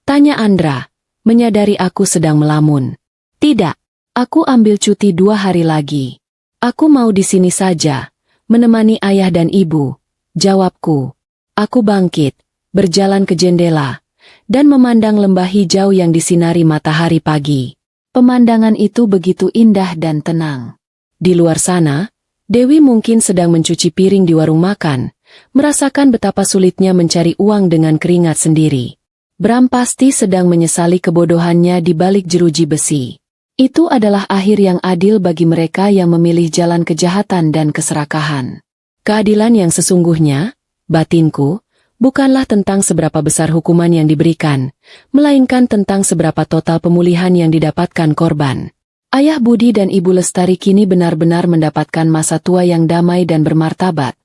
Tanya Andra, menyadari aku sedang melamun. Tidak, aku ambil cuti 2 hari lagi. Aku mau di sini saja, menemani ayah dan ibu, jawabku. Aku bangkit, berjalan ke jendela, dan memandang lembah hijau yang disinari matahari pagi. Pemandangan itu begitu indah dan tenang. Di luar sana, Dewi mungkin sedang mencuci piring di warung makan, merasakan betapa sulitnya mencari uang dengan keringat sendiri. Bram pasti sedang menyesali kebodohannya di balik jeruji besi. Itu adalah akhir yang adil bagi mereka yang memilih jalan kejahatan dan keserakahan. Keadilan yang sesungguhnya, batinku, bukanlah tentang seberapa besar hukuman yang diberikan, melainkan tentang seberapa total pemulihan yang didapatkan korban. Ayah Budi dan Ibu Lestari kini benar-benar mendapatkan masa tua yang damai dan bermartabat,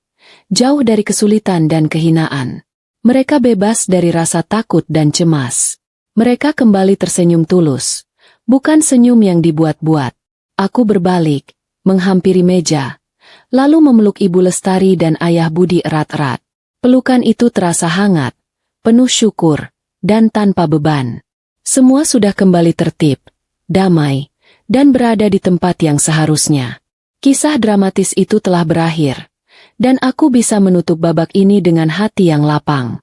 jauh dari kesulitan dan kehinaan. Mereka bebas dari rasa takut dan cemas. Mereka kembali tersenyum tulus, bukan senyum yang dibuat-buat. Aku berbalik, menghampiri meja, lalu memeluk Ibu Lestari dan Ayah Budi erat-erat. Pelukan itu terasa hangat, penuh syukur, dan tanpa beban. Semua sudah kembali tertib, damai, dan berada di tempat yang seharusnya. Kisah dramatis itu telah berakhir, dan aku bisa menutup babak ini dengan hati yang lapang.